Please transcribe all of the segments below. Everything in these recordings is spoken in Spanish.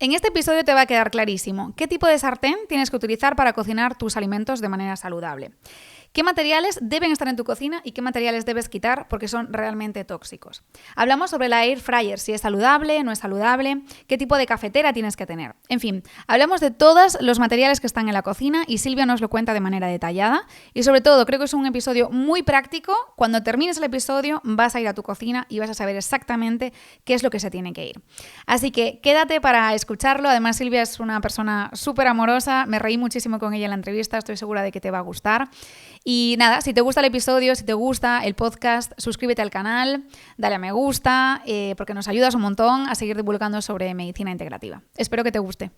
En este episodio te va a quedar clarísimo qué tipo de sartén tienes que utilizar para cocinar tus alimentos de manera saludable. ¿Qué materiales deben estar en tu cocina y qué materiales debes quitar porque son realmente tóxicos? Hablamos sobre la air fryer, si es saludable, no es saludable, qué tipo de cafetera tienes que tener. En fin, hablamos de todos los materiales que están en la cocina y Silvia nos lo cuenta de manera detallada. Y sobre todo, creo que es un episodio muy práctico. Cuando termines el episodio vas a ir a tu cocina y vas a saber exactamente qué es lo que se tiene que ir. Así que quédate para escucharlo. Además, Silvia es una persona súper amorosa. Me reí muchísimo con ella en la entrevista. Estoy segura de que te va a gustar. Y nada, si te gusta el episodio, si te gusta el podcast, suscríbete al canal, dale a me gusta, porque nos ayudas un montón a seguir divulgando sobre medicina integrativa. Espero que te guste.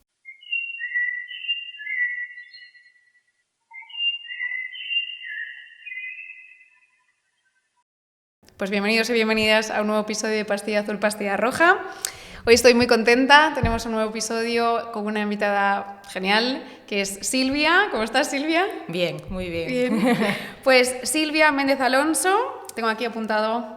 Pues bienvenidos y bienvenidas a un nuevo episodio de Pastilla Azul, Pastilla Roja. Hoy estoy muy contenta, tenemos un nuevo episodio con una invitada genial, que es Silvia. ¿Cómo estás, Silvia? Bien, muy bien. Bien. Pues Silvia Méndez Alonso, tengo aquí apuntado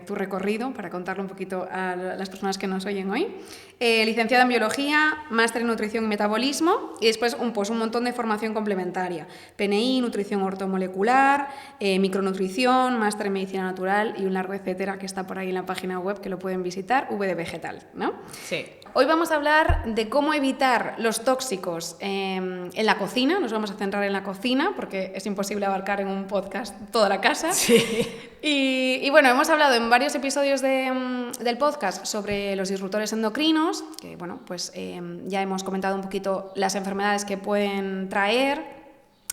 tu recorrido para contarlo un poquito a las personas que nos oyen hoy. Licenciada en Biología, máster en Nutrición y Metabolismo y después un montón de formación complementaria. PNI, Nutrición Ortomolecular, Micronutrición, máster en Medicina Natural y un largo etcétera que está por ahí en la página web que lo pueden visitar, V de Vegetal, ¿no? Sí. Hoy vamos a hablar de cómo evitar los tóxicos en la cocina. Nos vamos a centrar en la cocina porque es imposible abarcar en un podcast toda la casa. Sí. Y bueno, hemos hablado en varios episodios del podcast sobre los disruptores endocrinos, que bueno, pues ya hemos comentado un poquito las enfermedades que pueden traer.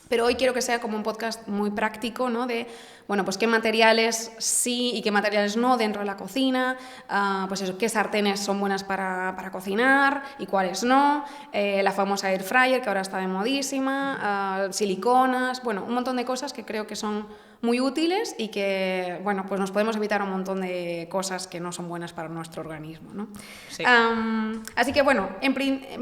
Pero hoy quiero que sea como un podcast muy práctico, ¿no? De, bueno, pues qué materiales sí y qué materiales no dentro de la cocina, pues eso, qué sartenes son buenas para cocinar y cuáles no, la famosa air fryer que ahora está de modísima, siliconas, bueno, un montón de cosas que creo que son muy útiles y que, bueno, pues nos podemos evitar un montón de cosas que no son buenas para nuestro organismo, ¿no? Sí. Así que, bueno, en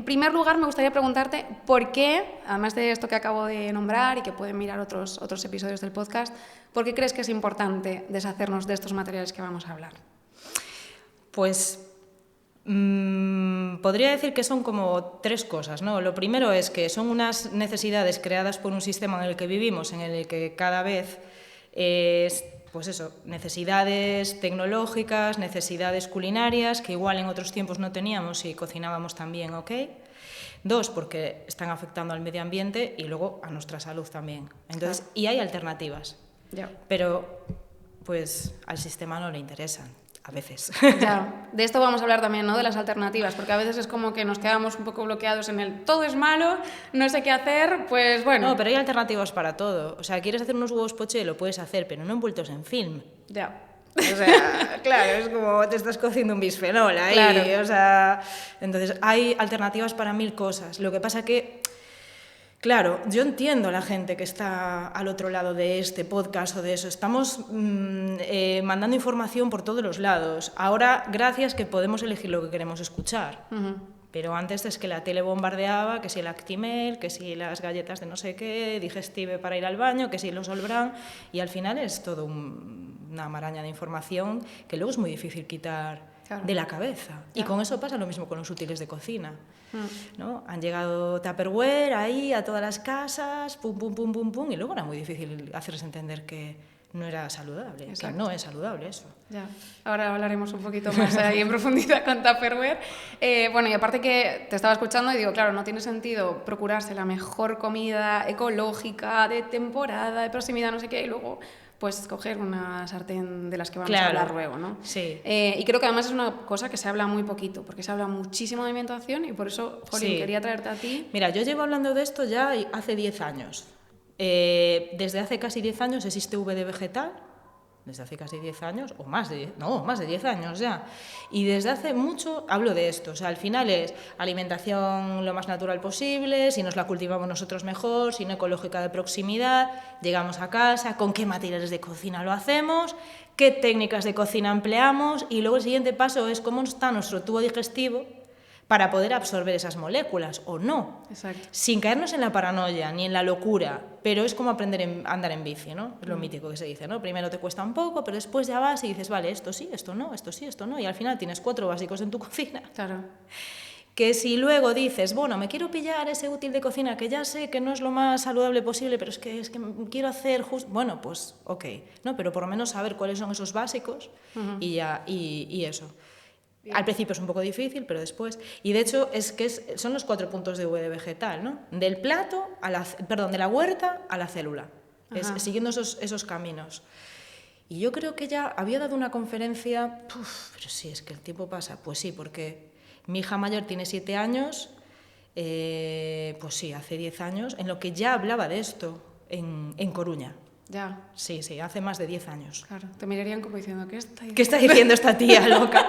primer lugar me gustaría preguntarte por qué, además de esto que acabo de nombrar y que pueden mirar otros episodios del podcast, ¿por qué crees que es importante deshacernos de estos materiales que vamos a hablar? Pues podría decir que son como tres cosas, ¿no? Lo primero es que son unas necesidades creadas por un sistema en el que vivimos, en el que cada vez pues eso, necesidades tecnológicas, necesidades culinarias, que igual en otros tiempos no teníamos y cocinábamos también, ¿ok? Dos, porque están afectando al medio ambiente y luego a nuestra salud también. Entonces, claro. Y hay alternativas, pero pues al sistema no le interesan. A veces. Ya, de esto vamos a hablar también, ¿no? De las alternativas, porque a veces es como que nos quedamos un poco bloqueados en el todo es malo, no sé qué hacer, pues bueno. No, pero hay alternativas para todo. O sea, quieres hacer unos huevos poché, lo puedes hacer, pero no envueltos en film. Ya. O sea, claro, es como te estás cociendo un bisfenol ahí. Claro. O sea, entonces hay alternativas para mil cosas. Lo que pasa que, claro, yo entiendo a la gente que está al otro lado de este podcast o de eso. Estamos mandando información por todos los lados. Ahora, gracias que podemos elegir lo que queremos escuchar. Pero antes es que la tele bombardeaba, que si el Actimel, que si las galletas de no sé qué, Digestive para ir al baño, que si los Olbrán, y al final es todo una maraña de información que luego es muy difícil quitar de la cabeza. Y con eso pasa lo mismo con los útiles de cocina. ¿No? Han llegado Tupperware ahí a todas las casas, pum, pum, pum, pum, pum, y luego era muy difícil hacerles entender que no era saludable, que no es saludable eso. Ya. Ahora hablaremos un poquito más ahí en profundidad con Tupperware. Bueno, y aparte que te estaba escuchando y digo, claro, no tiene sentido procurarse la mejor comida ecológica, de temporada, de proximidad, no sé qué, y luego pues coger una sartén de las que vamos a hablar luego, ¿no? Sí. Y creo que además es una cosa que se habla muy poquito, porque se habla muchísimo de alimentación y por eso, Jolín, quería traerte a ti. Mira, yo llevo hablando de esto ya hace 10 años. Desde hace casi 10 años existe V de Vegetal, desde hace casi 10 años, o más de 10 años ya. Y desde hace mucho hablo de esto. O sea, al final es alimentación lo más natural posible, si nos la cultivamos nosotros mejor, si no ecológica de proximidad, llegamos a casa, con qué materiales de cocina lo hacemos, qué técnicas de cocina empleamos, y luego el siguiente paso es cómo está nuestro tubo digestivo para poder absorber esas moléculas, o no. Exacto. Sin caernos en la paranoia ni en la locura, pero es como aprender a andar en bici, ¿no? Es lo mítico que se dice, ¿no? Primero te cuesta un poco, pero después ya vas y dices, vale, esto sí, esto no, esto sí, esto no, y al final tienes 4 básicos en tu cocina. Claro. que si luego dices, bueno, me quiero pillar ese útil de cocina que ya sé que no es lo más saludable posible, pero es que quiero hacer justo... Bueno, pues ok, ¿no? Pero por lo menos saber cuáles son esos básicos y eso. Bien. Al principio es un poco difícil, pero después... Y de hecho son los 4 puntos de V de vegetal, ¿no? Del plato, de la huerta a la célula, siguiendo esos caminos. Y yo creo que ella había dado una conferencia... pero sí, es que el tiempo pasa. Pues sí, porque... Mi hija mayor tiene 7 años, pues sí, hace 10 años, en lo que ya hablaba de esto, en Coruña. Ya. Sí, hace más de 10 años. Claro, te mirarían como diciendo, ¿qué está diciendo esta tía loca?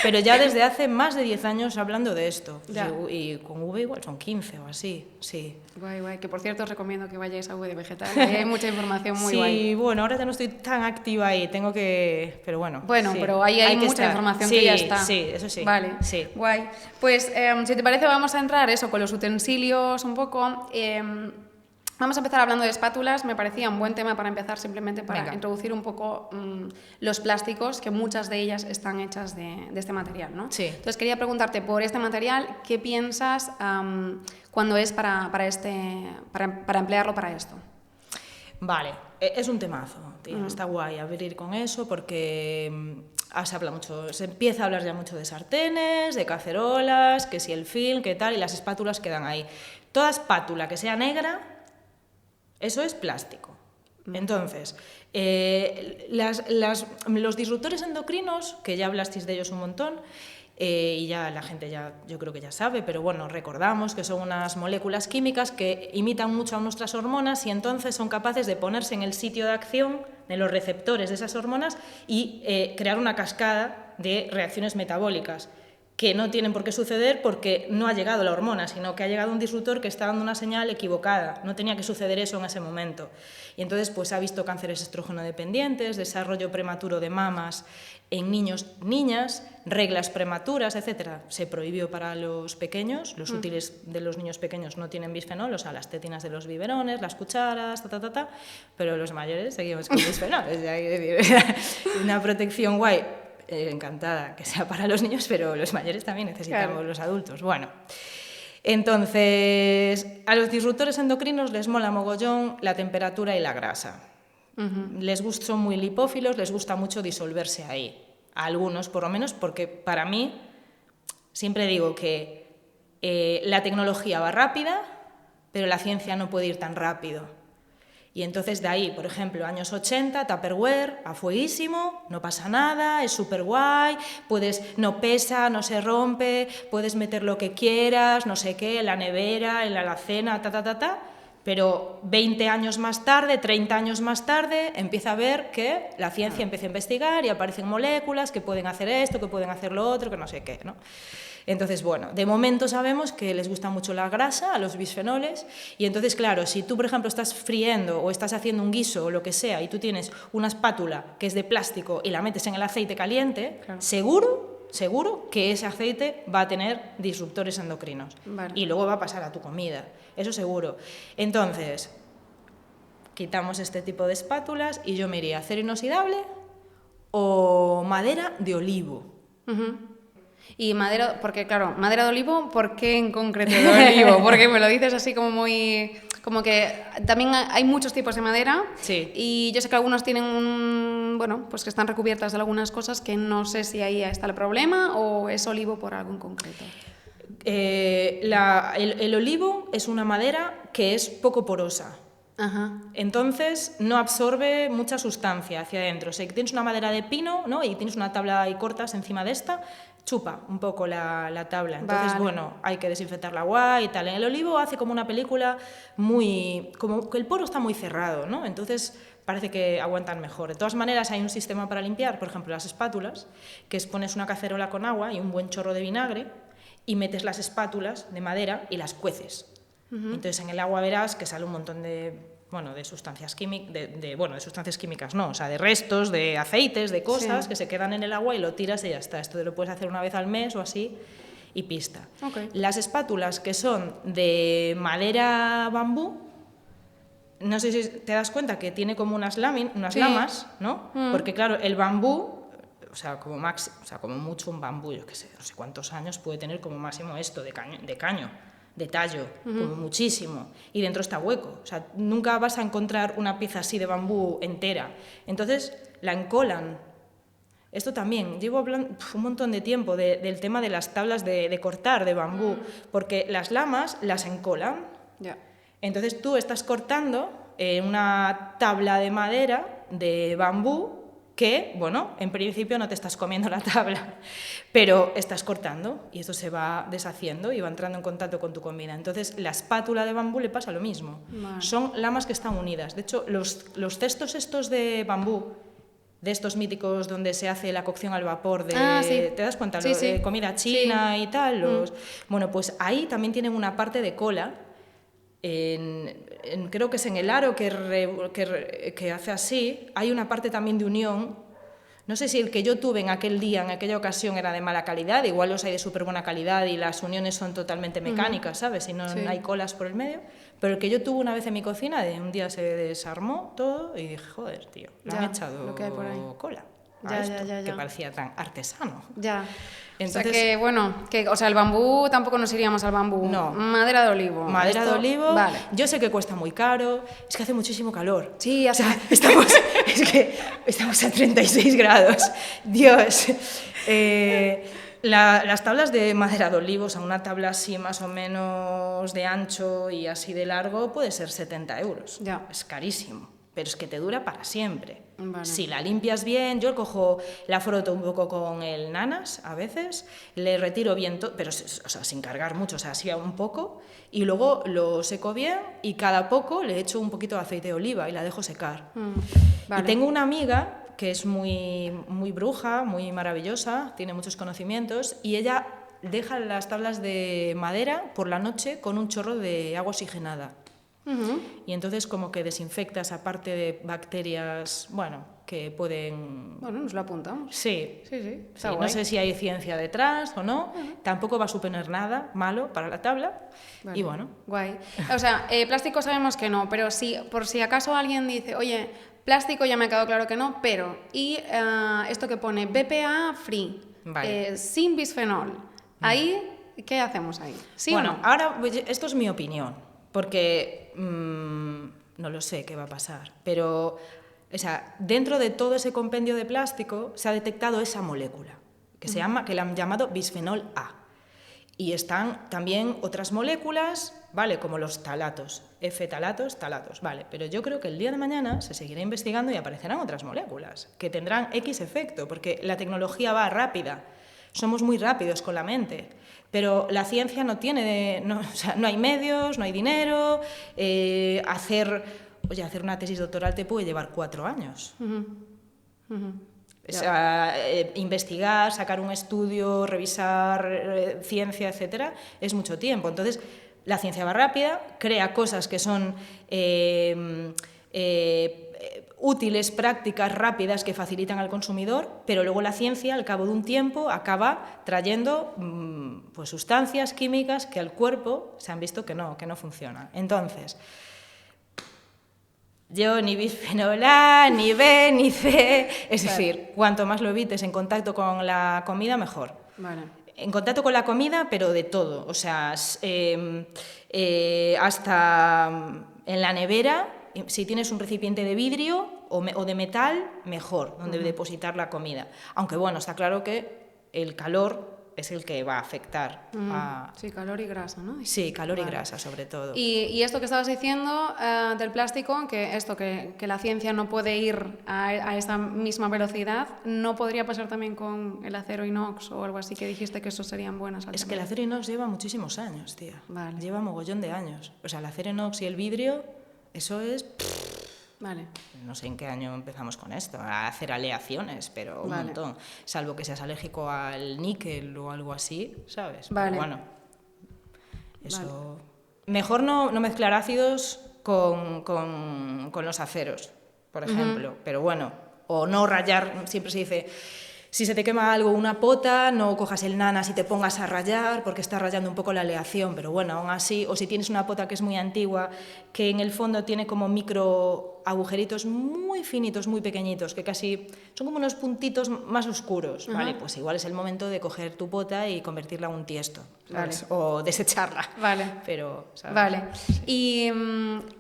Pero ya desde hace más de 10 años hablando de esto. Y con V igual son 15 o así, sí. Guay, que por cierto os recomiendo que vayáis a V de Vegetal, ahí hay mucha información muy guay. Sí, bueno, ahora ya no estoy tan activa ahí, tengo que... Pero bueno. Bueno, sí, pero ahí hay mucha información que ya está. Sí, eso sí. Vale, sí. Guay. Pues si te parece vamos a entrar con los utensilios un poco... Vamos a empezar hablando de espátulas, me parecía un buen tema para empezar, simplemente para introducir un poco los plásticos, que muchas de ellas están hechas de este material, ¿no? Sí. Entonces quería preguntarte por este material, ¿qué piensas cuando es para emplearlo para esto? Vale, es un temazo, tío. Está guay abrir con eso porque se habla mucho, se empieza a hablar ya mucho de sartenes, de cacerolas, que si el film, que tal, y las espátulas quedan ahí. Toda espátula que sea negra, eso es plástico. Entonces, los disruptores endocrinos, que ya hablasteis de ellos un montón, y ya la gente yo creo que ya sabe, pero bueno, recordamos que son unas moléculas químicas que imitan mucho a nuestras hormonas y entonces son capaces de ponerse en el sitio de acción de los receptores de esas hormonas y crear una cascada de reacciones metabólicas que no tienen por qué suceder porque no ha llegado la hormona, sino que ha llegado un disruptor que está dando una señal equivocada. No tenía que suceder eso en ese momento. Y entonces pues ha visto cánceres estrógeno dependientes, desarrollo prematuro de mamas en niños, niñas, reglas prematuras, etc. Se prohibió para los pequeños, los útiles de los niños pequeños no tienen bisfenol, o sea, las tetinas de los biberones, las cucharas, pero los mayores seguimos con bisfenol. Una protección guay. Encantada que sea para los niños, pero los mayores también necesitamos, los adultos. Bueno, entonces, a los disruptores endocrinos les mola mogollón la temperatura y la grasa. Son muy lipófilos, les gusta mucho disolverse ahí. A algunos, por lo menos, porque para mí, siempre digo que la tecnología va rápida, pero la ciencia no puede ir tan rápido. Y entonces de ahí, por ejemplo, años 80, Tupperware, a fueguísimo, no pasa nada, es súper guay, no pesa, no se rompe, puedes meter lo que quieras, no sé qué, en la nevera, en la alacena, pero 20 años más tarde, 30 años más tarde, empieza a ver que la ciencia empieza a investigar y aparecen moléculas que pueden hacer esto, que pueden hacer lo otro, que no sé qué, ¿no? Entonces, bueno, de momento sabemos que les gusta mucho la grasa, a los bisfenoles, y entonces, claro, si tú, por ejemplo, estás friendo o estás haciendo un guiso o lo que sea y tú tienes una espátula que es de plástico y la metes en el aceite caliente, claro, seguro que ese aceite va a tener disruptores endocrinos. Vale. Y luego va a pasar a tu comida, eso seguro. Entonces, quitamos este tipo de espátulas y yo me iría acero inoxidable o madera de olivo. Y madera, porque claro, madera de olivo, ¿por qué en concreto de olivo? Porque me lo dices así como muy... Como que también hay muchos tipos de madera. Sí. Y yo sé que algunos tienen bueno, pues que están recubiertas de algunas cosas que no sé si ahí está el problema o es olivo por algo en concreto. El olivo es una madera que es poco porosa. Entonces no absorbe mucha sustancia hacia adentro. O sea, que tienes una madera de pino, ¿no? Y tienes una tabla y cortas encima de esta, chupa un poco la tabla. Entonces, bueno, hay que desinfectarla guay y tal. En el olivo hace como una película como que el poro está muy cerrado, ¿no? Entonces parece que aguantan mejor. De todas maneras, hay un sistema para limpiar, por ejemplo, las espátulas, que es pones una cacerola con agua y un buen chorro de vinagre y metes las espátulas de madera y las cueces. Entonces en el agua verás que sale un montón de sustancias químicas, de sustancias químicas no, o sea, de restos, de aceites, de cosas que se quedan en el agua y lo tiras y ya está. Esto lo puedes hacer una vez al mes o así y pista. Las espátulas que son de madera bambú, no sé si te das cuenta que tiene como unas lamas, ¿no? Porque claro, el bambú o sea, como mucho un bambú, yo qué sé, no sé cuántos años puede tener como máximo esto de caño, de tallo, como muchísimo, y dentro está hueco, o sea, nunca vas a encontrar una pieza así de bambú entera, entonces la encolan. Esto también, llevo hablando un montón de tiempo del tema de las tablas de cortar de bambú, porque las lamas las encolan. Ya. Entonces tú estás cortando una tabla de madera de bambú que, bueno, en principio no te estás comiendo la tabla, pero estás cortando y esto se va deshaciendo y va entrando en contacto con tu comida. Entonces la espátula de bambú le pasa lo mismo. Vale. Son lamas que están unidas. De hecho, los cestos estos de bambú, de estos míticos donde se hace la cocción al vapor, sí. ¿te das cuenta? Sí, sí. Comida china y tal. Bueno, pues ahí también tienen una parte de cola. Creo que es en el aro que hace así, hay una parte también de unión. No sé si el que yo tuve en aquella ocasión era de mala calidad, igual los hay de súper buena calidad y las uniones son totalmente mecánicas, ¿sabes? Y no hay colas por el medio. Pero el que yo tuve una vez en mi cocina, un día se desarmó todo y dije, joder, tío, le han echado lo que hay por ahí. cola. Ya. Que parecía tan artesano. Ya. Entonces, o sea que, bueno, o sea, el bambú tampoco nos iríamos al bambú. No. Madera de olivo. Madera de olivo, vale. Yo sé que cuesta muy caro, es que hace muchísimo calor. Sí, o sea, estamos a 36 grados. Dios. Las tablas de madera de olivo, o sea, una tabla así más o menos de ancho y así de largo, puede ser 70 euros. Ya. Es carísimo, pero es que te dura para siempre. Vale. Si la limpias bien, yo la froto un poco con el nanas a veces, le retiro bien todo, pero o sea, sin cargar mucho, o sea, así un poco, y luego lo seco bien y cada poco le echo un poquito de aceite de oliva y la dejo secar. Vale. Y tengo una amiga que es muy, muy bruja, muy maravillosa, tiene muchos conocimientos, y ella deja las tablas de madera por la noche con un chorro de agua oxigenada. Y entonces como que desinfecta esa parte de bacterias, bueno, que pueden... Bueno, nos lo apuntamos. Sí. Está guay. No sé si hay ciencia detrás o no, tampoco va a suponer nada malo para la tabla, Vale. y bueno. Guay. O sea, plástico sabemos que no, pero por si acaso alguien dice, oye, plástico ya me ha quedado claro que no, pero ¿y esto que pone BPA free, Vale. sin bisfenol? Ahí, ¿qué hacemos ahí? ¿Sí Bueno, o no? ahora esto es mi opinión, porque no lo sé qué va a pasar, pero o sea, dentro de todo ese compendio de plástico se ha detectado esa molécula, que la han llamado bisfenol A. Y están también otras moléculas, ¿vale? Como los talatos, F-talatos, talatos, ¿vale? Pero yo creo que el día de mañana se seguirá investigando y aparecerán otras moléculas que tendrán X efecto, porque la tecnología va rápida, somos muy rápidos con la mente, pero la ciencia no tiene, o sea, no hay medios, no hay dinero, hacer una tesis doctoral te puede llevar 4 años. O sea, investigar, sacar un estudio, revisar ciencia, etcétera, es mucho tiempo. Entonces, la ciencia va rápida, crea cosas que son útiles, prácticas, rápidas, que facilitan al consumidor, pero luego la ciencia, al cabo de un tiempo, acaba trayendo pues, sustancias químicas que al cuerpo se han visto que no funcionan. Entonces, yo ni bisfenol A, ni B, ni C, es decir, cuanto más lo evites en contacto con la comida, mejor. Vale. En contacto con la comida, pero de todo, o sea, hasta en la nevera, si tienes un recipiente de vidrio o de metal, mejor, donde depositar la comida. Aunque bueno, está claro que el calor es el que va a afectar a... Sí, calor y grasa, ¿no? Sí, calor y grasa, sobre todo. Y esto que estabas diciendo del plástico, que la ciencia no puede ir a esa misma velocidad, ¿no podría pasar también con el acero inox o algo así, que dijiste que eso serían buenas alternativas? Es que el acero inox lleva muchísimos años, tía. Vale. Lleva mogollón de años. O sea, el acero inox y el vidrio, eso es... Vale. No sé en qué año empezamos con esto, a hacer aleaciones, pero un montón. Salvo que seas alérgico al níquel o algo así, ¿sabes? Vale. Pero bueno, eso... Vale. Mejor no mezclar ácidos con los aceros, por ejemplo. Pero bueno, o no rayar, siempre se dice... Si se te quema algo, una pota, no cojas el nanas y te pongas a rayar, porque está rayando un poco la aleación, pero bueno, aún así, o si tienes una pota que es muy antigua, que en el fondo tiene como micro o agujeritos muy finitos, muy pequeñitos, que casi son como unos puntitos más oscuros, ¿vale? Pues igual es el momento de coger tu pota y convertirla en un tiesto, ¿sabes? Vale. O desecharla. Vale. Pero, ¿sabes? Vale. Sí. Y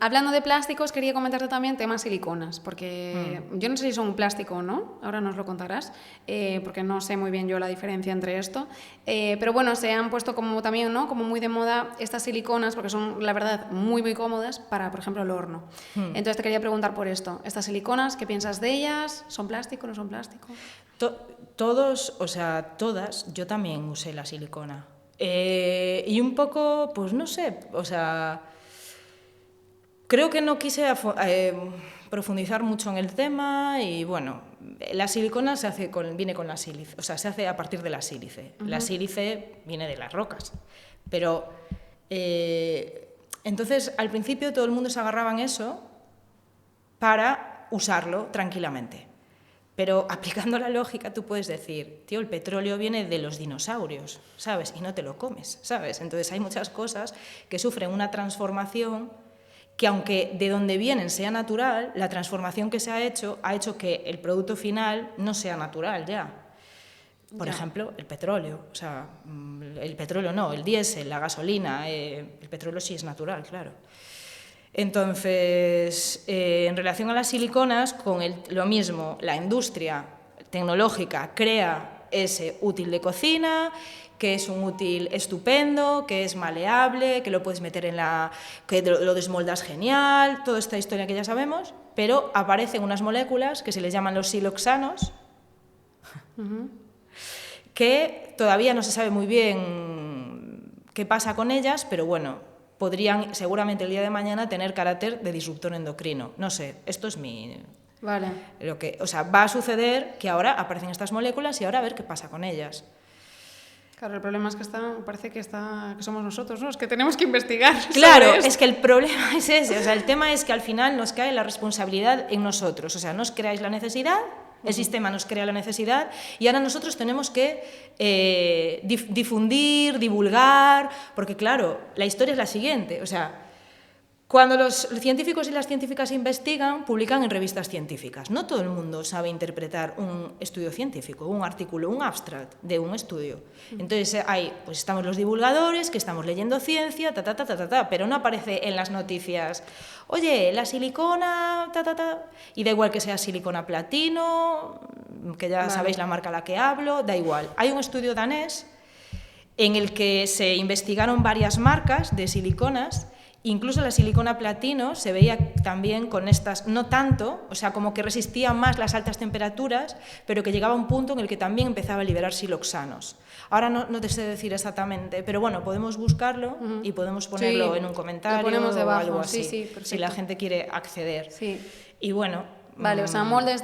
hablando de plásticos, quería comentarte también temas siliconas, porque yo no sé si son un plástico o no, ahora nos lo contarás, porque no sé muy bien yo la diferencia entre esto, pero bueno, se han puesto como también, ¿no? Como muy de moda estas siliconas, porque son, la verdad, muy, muy cómodas para, por ejemplo, el horno. Entonces te quería preguntar por esto, estas siliconas, ¿qué piensas de ellas? ¿Son plástico o no son plástico? Todos, o sea, todas, yo también usé la silicona. Y un poco, pues no sé, o sea, creo que no quise profundizar mucho en el tema y bueno, la silicona viene con la sílice, o sea, se hace a partir de la sílice. La sílice viene de las rocas, pero entonces al principio todo el mundo se agarraba en eso para usarlo tranquilamente. Pero aplicando la lógica tú puedes decir, tío, el petróleo viene de los dinosaurios, ¿sabes? Y no te lo comes, ¿sabes? Entonces hay muchas cosas que sufren una transformación que aunque de donde vienen sea natural, la transformación que se ha hecho que el producto final no sea natural ya. Por ejemplo, el petróleo, o sea, el petróleo no, el diésel, la gasolina, el petróleo sí es natural, claro. Entonces, en relación a las siliconas, lo mismo, la industria tecnológica crea ese útil de cocina, que es un útil estupendo, que es maleable, que lo puedes meter que lo desmoldas genial, toda esta historia que ya sabemos, pero aparecen unas moléculas que se les llaman los siloxanos, que todavía no se sabe muy bien qué pasa con ellas, pero bueno, podrían seguramente el día de mañana tener carácter de disruptor endocrino. No sé, esto es Vale. O sea, va a suceder que ahora aparecen estas moléculas y ahora a ver qué pasa con ellas. Claro, el problema es que parece que somos nosotros, ¿no? Es que tenemos que investigar. Claro, es que el problema es ese. O sea, el tema es que al final nos cae la responsabilidad en nosotros. O sea, nos creáis la necesidad, el sistema nos crea la necesidad y ahora nosotros tenemos que difundir, divulgar, porque claro, la historia es la siguiente. O sea, cuando los científicos y las científicas investigan, publican en revistas científicas. No todo el mundo sabe interpretar un estudio científico, un artículo, un abstract de un estudio. Entonces, pues estamos los divulgadores, que estamos leyendo ciencia, pero no aparece en las noticias, oye, la silicona, y da igual que sea silicona platino, que ya sabéis la marca a la que hablo, da igual. Hay un estudio danés en el que se investigaron varias marcas de siliconas. Incluso la silicona platino se veía también con estas, no tanto, o sea, como que resistía más las altas temperaturas, pero que llegaba a un punto en el que también empezaba a liberar siloxanos. Ahora no te sé decir exactamente, pero bueno, podemos buscarlo y podemos ponerlo en un comentario o algo así, si la gente quiere acceder. Sí. Y bueno... Vale, o sea, moldes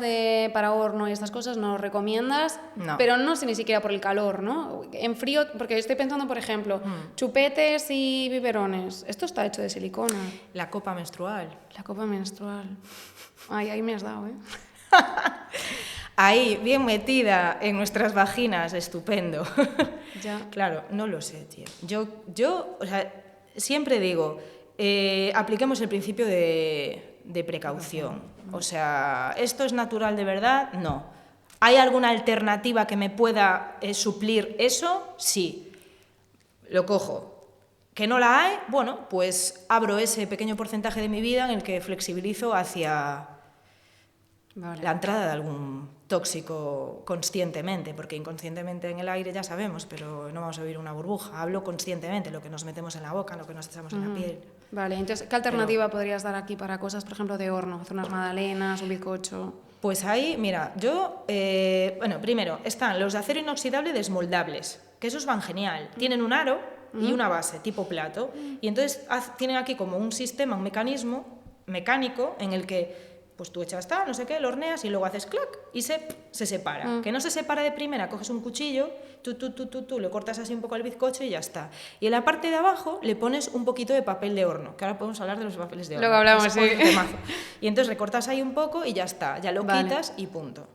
para horno y estas cosas no recomiendas, no. Pero no sé ni siquiera por el calor, ¿no? En frío, porque estoy pensando, por ejemplo, chupetes y biberones, esto está hecho de silicona. La copa menstrual. La copa menstrual. Ay, ahí me has dado, ¿eh? Ahí, bien metida en nuestras vaginas, estupendo. Ya. Claro, no lo sé, tío. Yo, o sea, siempre digo, apliquemos el principio de precaución. O sea, ¿esto es natural de verdad? No. ¿Hay alguna alternativa que me pueda suplir eso? Sí. Lo cojo. ¿Que no la hay? Bueno, pues abro ese pequeño porcentaje de mi vida en el que flexibilizo hacia la entrada de algún tóxico conscientemente, porque inconscientemente en el aire ya sabemos, pero no vamos a vivir una burbuja. Hablo conscientemente, lo que nos metemos en la boca, lo que nos echamos en la piel. Vale, entonces, ¿qué alternativa podrías dar aquí para cosas, por ejemplo, de horno? Hacer unas magdalenas, un bizcocho... Pues ahí, mira, bueno, primero, están los de acero inoxidable desmoldables, que esos van genial. Tienen un aro y una base, tipo plato, y entonces tienen aquí como un sistema, un mecanismo mecánico en el que pues tú echas no sé qué, lo horneas y luego haces clac y se separa. Que no se separa de primera, coges un cuchillo, tú le cortas así un poco al bizcocho y ya está. Y en la parte de abajo le pones un poquito de papel de horno, que ahora podemos hablar de los papeles de horno. Luego hablamos, sí. Y entonces recortas ahí un poco y ya está, ya lo quitas y punto.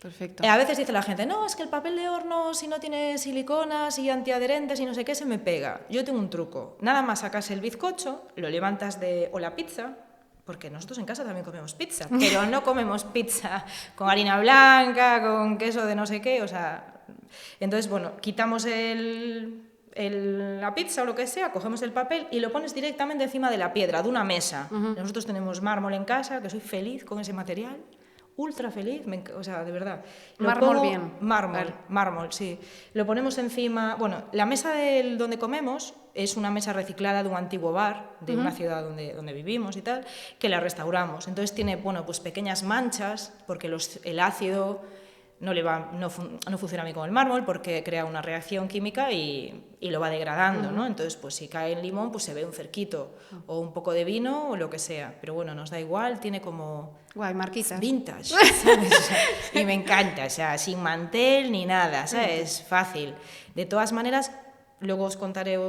Perfecto. A veces dice la gente, no, es que el papel de horno, si no tiene siliconas y antiadherentes y no sé qué, se me pega. Yo tengo un truco. Nada más sacas el bizcocho, lo levantas o la pizza, porque nosotros en casa también comemos pizza, pero no comemos pizza con harina blanca, con queso de no sé qué, o sea... Entonces, bueno, quitamos la pizza o lo que sea, cogemos el papel y lo pones directamente encima de la piedra, de una mesa. Nosotros tenemos mármol en casa, que soy feliz con ese material, ultra feliz, o sea, de verdad. Mármol bien. Mármol, sí. Lo ponemos encima... Bueno, la mesa donde comemos es una mesa reciclada de un antiguo bar, de una ciudad donde vivimos y tal, que la restauramos. Entonces tiene, bueno, pues pequeñas manchas, porque el ácido... no funciona bien con el mármol porque crea una reacción química y lo va degradando, ¿no? Entonces, pues si cae el limón, pues se ve un cerquito o un poco de vino o lo que sea. Pero bueno, nos da igual, tiene como... Guay, marquitas. Vintage, ¿sabes? Y me encanta, o sea, sin mantel ni nada, ¿sabes? Fácil. De todas maneras, luego os contaré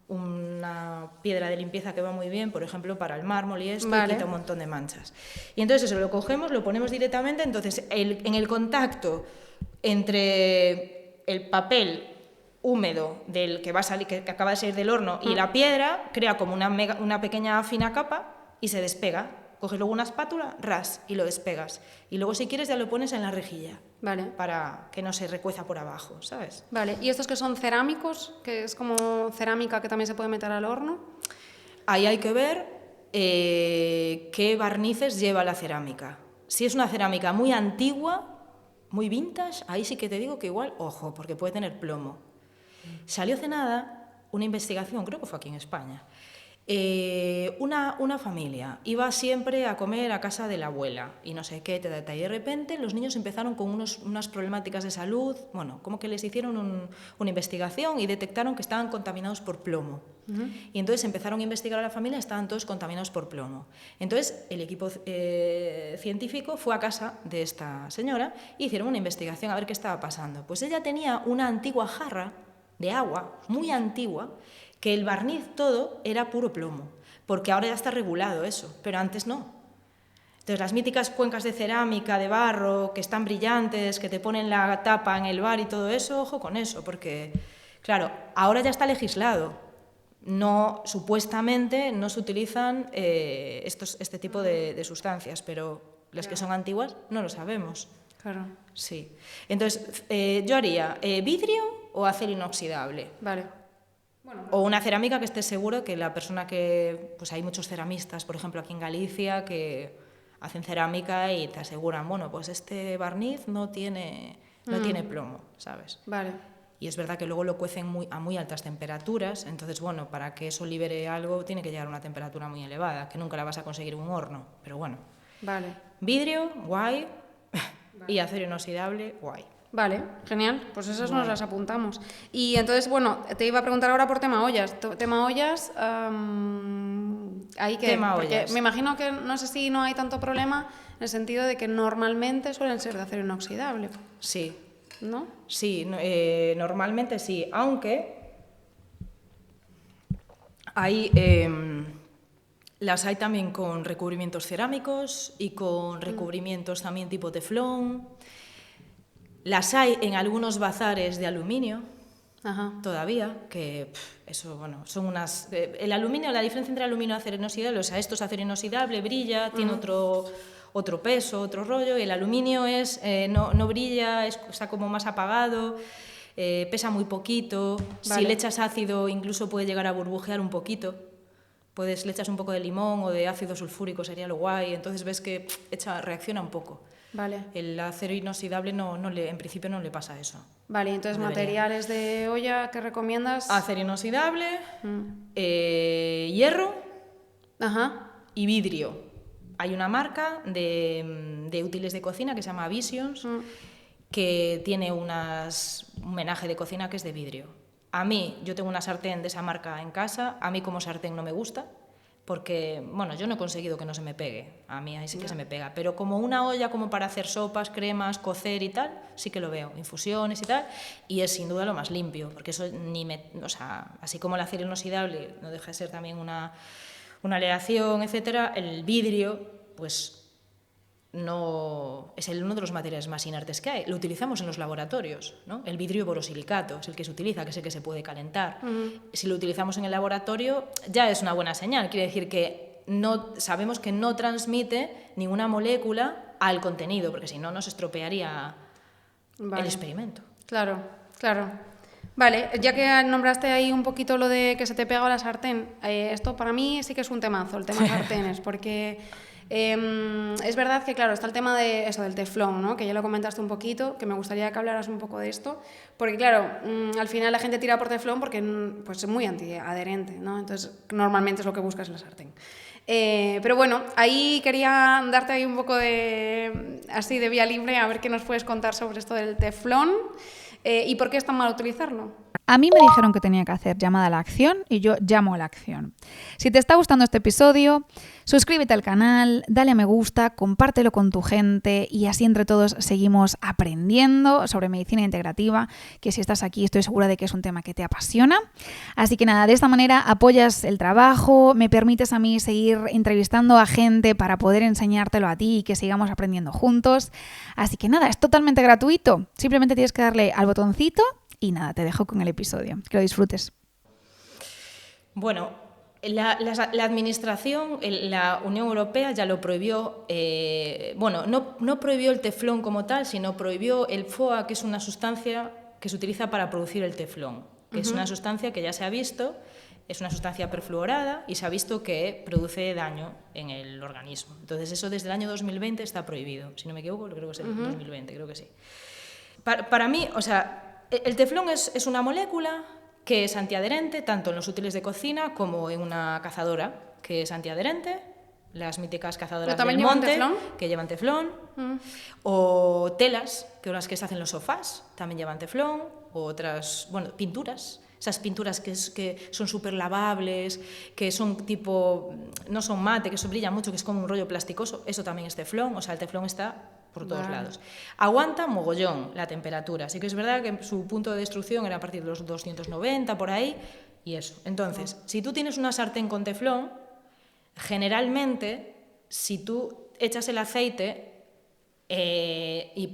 una piedra de limpieza que va muy bien, por ejemplo, para el mármol y esto, y quita un montón de manchas. Y entonces eso lo cogemos, lo ponemos directamente, entonces en el contacto entre el papel húmedo del que va a salir, que acaba de salir del horno, y la piedra, crea como una pequeña fina capa y se despega. Coges luego una espátula, ras, y lo despegas. Y luego, si quieres, ya lo pones en la rejilla. Vale. Para que no se recueza por abajo, ¿sabes? Vale. ¿Y estos que son cerámicos? Que es como cerámica que también se puede meter al horno. Ahí hay que ver qué barnices lleva la cerámica. Si es una cerámica muy antigua, muy vintage, ahí sí que te digo que igual, ojo, porque puede tener plomo. Salió hace nada una investigación, creo que fue aquí en España. Una familia iba siempre a comer a casa de la abuela y no sé qué, y de repente los niños empezaron con unas problemáticas de salud, bueno, como que les hicieron una investigación y detectaron que estaban contaminados por plomo. Y entonces empezaron a investigar a la familia, estaban todos contaminados por plomo. Entonces el equipo científico fue a casa de esta señora y hicieron una investigación a ver qué estaba pasando. Pues ella tenía una antigua jarra de agua, muy antigua, que el barniz todo era puro plomo, porque ahora ya está regulado eso, pero antes no. Entonces las míticas cuencas de cerámica, de barro, que están brillantes, que te ponen la tapa en el bar y todo eso, ojo con eso, porque, claro, ahora ya está legislado. No, supuestamente no se utilizan este tipo de sustancias, pero las que son antiguas no lo sabemos. Claro. Sí. Entonces, yo haría vidrio o acero inoxidable. Vale. Bueno, o una cerámica que estés seguro que la persona que... Pues hay muchos ceramistas, por ejemplo, aquí en Galicia, que hacen cerámica y te aseguran, bueno, pues este barniz no tiene plomo, ¿sabes? Vale. Y es verdad que luego lo cuecen a muy altas temperaturas, entonces, bueno, para que eso libere algo tiene que llegar a una temperatura muy elevada, que nunca la vas a conseguir en un horno, pero bueno. Vale. Vidrio, guay, y acero inoxidable, guay. Vale, genial, pues esas nos las apuntamos. Y entonces, bueno, te iba a preguntar ahora por tema ollas. Tema ollas, ahí que... Tema porque ollas. me imagino que no sé si no hay tanto problema en el sentido de que normalmente suelen ser de acero inoxidable. Sí. ¿No? Sí, normalmente sí, aunque hay, las hay también con recubrimientos cerámicos y con recubrimientos también tipo teflón. Las hay en algunos bazares de aluminio. Ajá. Todavía, que eso, bueno, son unas... el aluminio, la diferencia entre aluminio y acero inoxidable, o sea, esto es acero inoxidable, brilla, tiene otro peso, otro rollo, y el aluminio no brilla, está como más apagado, pesa muy poquito, Vale. Si le echas ácido incluso puede llegar a burbujear un poquito, le echas un poco de limón o de ácido sulfúrico, sería lo guay, entonces ves que reacciona un poco. Vale. El acero inoxidable en principio no le pasa eso. Vale, entonces materiales de olla que recomiendas. Acero inoxidable, hierro Ajá. y vidrio. Hay una marca de útiles de cocina que se llama Visions, que tiene un menaje de cocina que es de vidrio. Yo tengo una sartén de esa marca en casa, a mí como sartén no me gusta, porque, bueno, yo no he conseguido que no se me pegue, a mí ahí sí que se me pega, pero como una olla como para hacer sopas, cremas, cocer y tal, sí que lo veo, infusiones y tal, y es sin duda lo más limpio, porque eso así como el acero inoxidable no deja de ser también una aleación, etcétera, el vidrio, pues no es uno de los materiales más inertes que hay. Lo utilizamos en los laboratorios, ¿no? El vidrio borosilicato es el que se utiliza, que es el que se puede calentar. Si lo utilizamos en el laboratorio, ya es una buena señal. Quiere decir que sabemos que no transmite ninguna molécula al contenido, porque si no nos estropearía el experimento. Claro, claro. Vale, ya que nombraste ahí un poquito lo de que se te pega la sartén, esto para mí sí que es un temazo, el tema sartenes, porque es verdad que, claro, está el tema de eso, del teflón, ¿no? Que ya lo comentaste un poquito, que me gustaría que hablaras un poco de esto, porque, claro, al final la gente tira por teflón porque pues, es muy antiadherente, ¿no? Entonces, normalmente es lo que buscas en la sartén. Pero bueno, ahí quería darte ahí un poco así de vía libre, a ver qué nos puedes contar sobre esto del teflón. ¿Y por qué es tan mal utilizarlo? A mí me dijeron que tenía que hacer llamada a la acción y yo llamo a la acción. Si te está gustando este episodio, suscríbete al canal, dale a me gusta, compártelo con tu gente y así entre todos seguimos aprendiendo sobre medicina integrativa, que si estás aquí estoy segura de que es un tema que te apasiona. Así que nada, de esta manera apoyas el trabajo, me permites a mí seguir entrevistando a gente para poder enseñártelo a ti y que sigamos aprendiendo juntos. Así que nada, es totalmente gratuito. Simplemente tienes que darle al botoncito y nada, te dejo con el episodio. Que lo disfrutes. Bueno, la administración, la Unión Europea ya lo prohibió, no prohibió el teflón como tal, sino prohibió el FOA, que es una sustancia que se utiliza para producir el teflón, que es una sustancia que ya se ha visto, es una sustancia perfluorada y se ha visto que produce daño en el organismo. Entonces eso desde el año 2020 está prohibido. Si no me equivoco, creo que es el 2020, creo que sí. Para mí, o sea, el teflón es una molécula que es antiadherente tanto en los útiles de cocina como en una cazadora que es antiadherente, las míticas cazadoras del monte que llevan teflón, o telas, que son las que se hacen los sofás, también llevan teflón, o otras, pinturas, esas pinturas que son súper lavables, que son tipo, no son mate, que eso brilla mucho, que es como un rollo plasticoso, eso también es teflón, o sea, el teflón está por todos lados. Aguanta mogollón la temperatura, así que es verdad que su punto de destrucción era a partir de los 290 por ahí, y eso. Entonces, si tú tienes una sartén con teflón, generalmente, si tú echas el aceite y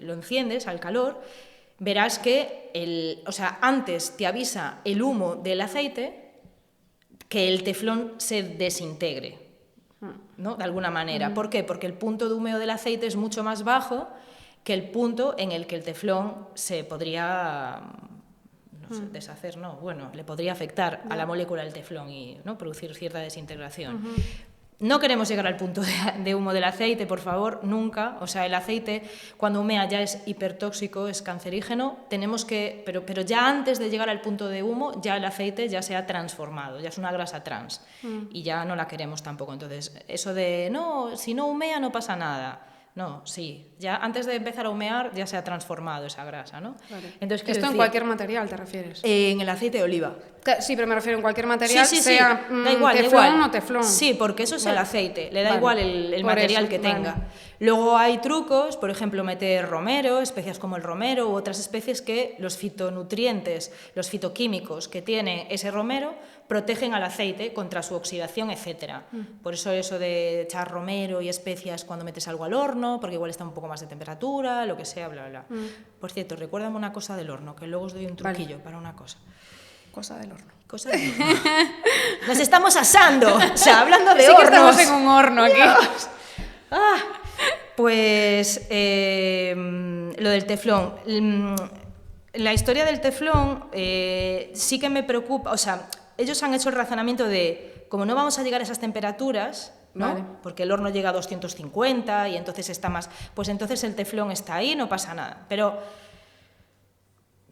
lo enciendes al calor, verás que antes te avisa el humo del aceite que el teflón se desintegre, ¿no? De alguna manera. ¿Por qué? Porque el punto de humeo del aceite es mucho más bajo que el punto en el que el teflón se podría deshacer, no, le podría afectar a la molécula del teflón y, ¿no?, producir cierta desintegración. No queremos llegar al punto de humo del aceite, por favor, nunca. O sea, el aceite, cuando humea, ya es hipertóxico, es cancerígeno. Tenemos que, pero ya antes de llegar al punto de humo, ya el aceite ya se ha transformado, ya es una grasa trans. Y ya no la queremos tampoco. Entonces, eso de, no, si no humea no pasa nada. No, sí, ya antes de empezar a humear ya se ha transformado esa grasa, ¿no? Vale. Entonces, ¿esto en cualquier material te refieres? En el aceite de oliva. Sí, pero me refiero en cualquier material, sí, sea da igual, teflón o teflón. Sí, porque eso es el aceite, le da igual el material que tenga. Luego hay trucos, por ejemplo, meter romero, especias como el romero u otras especies que los fitonutrientes, los fitoquímicos que tiene ese romero protegen al aceite contra su oxidación, etc. Por eso de echar romero y especias cuando metes algo al horno, porque igual está un poco más de temperatura, lo que sea, bla, bla, bla. Por cierto, recuérdame una cosa del horno, que luego os doy un truquillo para una cosa. Cosa del horno. Cosa del horno. Nos estamos asando, o sea, hablando de sí hornos. Sí que estamos en un horno aquí. Pues lo del teflón. La historia del teflón sí que me preocupa, o sea, ellos han hecho el razonamiento de, como no vamos a llegar a esas temperaturas, ¿no? Vale. Porque el horno llega a 250 y entonces está más, pues entonces el teflón está ahí, no pasa nada. Pero,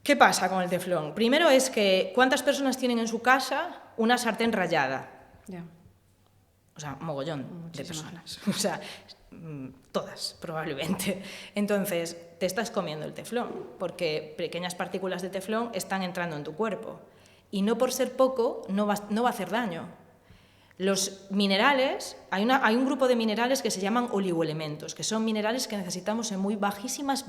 ¿qué pasa con el teflón? Primero es que, ¿cuántas personas tienen en su casa una sartén rallada? Ya. O sea, mogollón de personas. O sea, todas, probablemente. Entonces, te estás comiendo el teflón, porque pequeñas partículas de teflón están entrando en tu cuerpo. Y no por ser poco, no va a hacer daño. Los minerales, hay un grupo de minerales que se llaman oligoelementos, que son minerales que necesitamos en muy bajísimas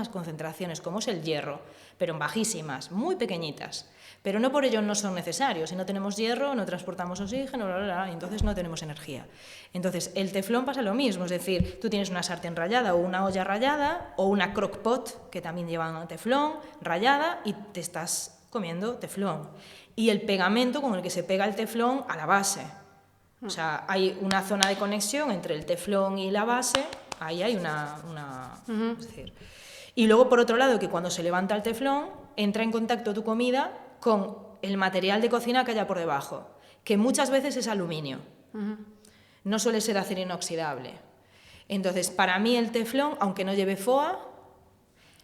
concentraciones, como es el hierro, pero en bajísimas, muy pequeñitas. Pero no por ello no son necesarios. Si no tenemos hierro, no transportamos oxígeno, y entonces no tenemos energía. Entonces, el teflón pasa lo mismo, es decir, tú tienes una sartén rallada o una olla rallada o una crock-pot, que también llevan teflón, rallada, y te estás comiendo teflón. Y el pegamento con el que se pega el teflón a la base. O sea, hay una zona de conexión entre el teflón y la base, ahí hay una es decir, y luego por otro lado, que cuando se levanta el teflón, entra en contacto tu comida con el material de cocina que haya por debajo, que muchas veces es aluminio, no suele ser acero inoxidable. Entonces, para mí el teflón, aunque no lleve FOA,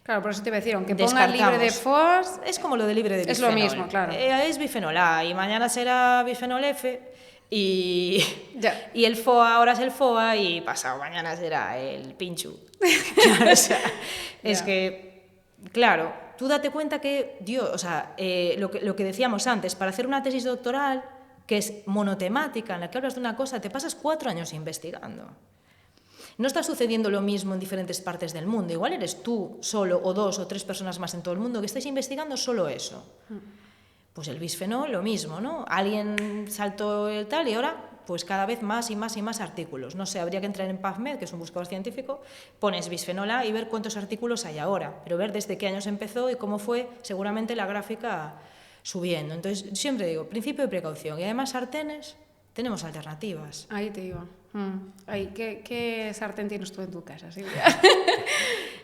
claro, por eso te iba a decir, aunque ponga libre de FOAs... Es como lo de libre de bifenol. Es lo mismo, claro. Es bifenol A y mañana será bifenol F y el FOA ahora es el FOA y pasado mañana será el pinchu. Claro, o sea, es que, claro, tú date cuenta que, Dios, o sea, lo que decíamos antes, para hacer una tesis doctoral que es monotemática, en la que hablas de una cosa, te pasas 4 años investigando. No está sucediendo lo mismo en diferentes partes del mundo. Igual eres tú solo o 2 o 3 personas más en todo el mundo que estáis investigando solo eso. Pues el bisfenol, lo mismo, ¿no? Alguien saltó el tal y ahora, pues cada vez más y más y más artículos. No sé, habría que entrar en PubMed, que es un buscador científico, pones bisfenol A y ver cuántos artículos hay ahora, pero ver desde qué años empezó y cómo fue seguramente la gráfica subiendo. Entonces, siempre digo, principio de precaución. Y además, sartenes, tenemos alternativas. Ahí te iba. ¿Qué sartén tienes tú en tu casa, Silvia?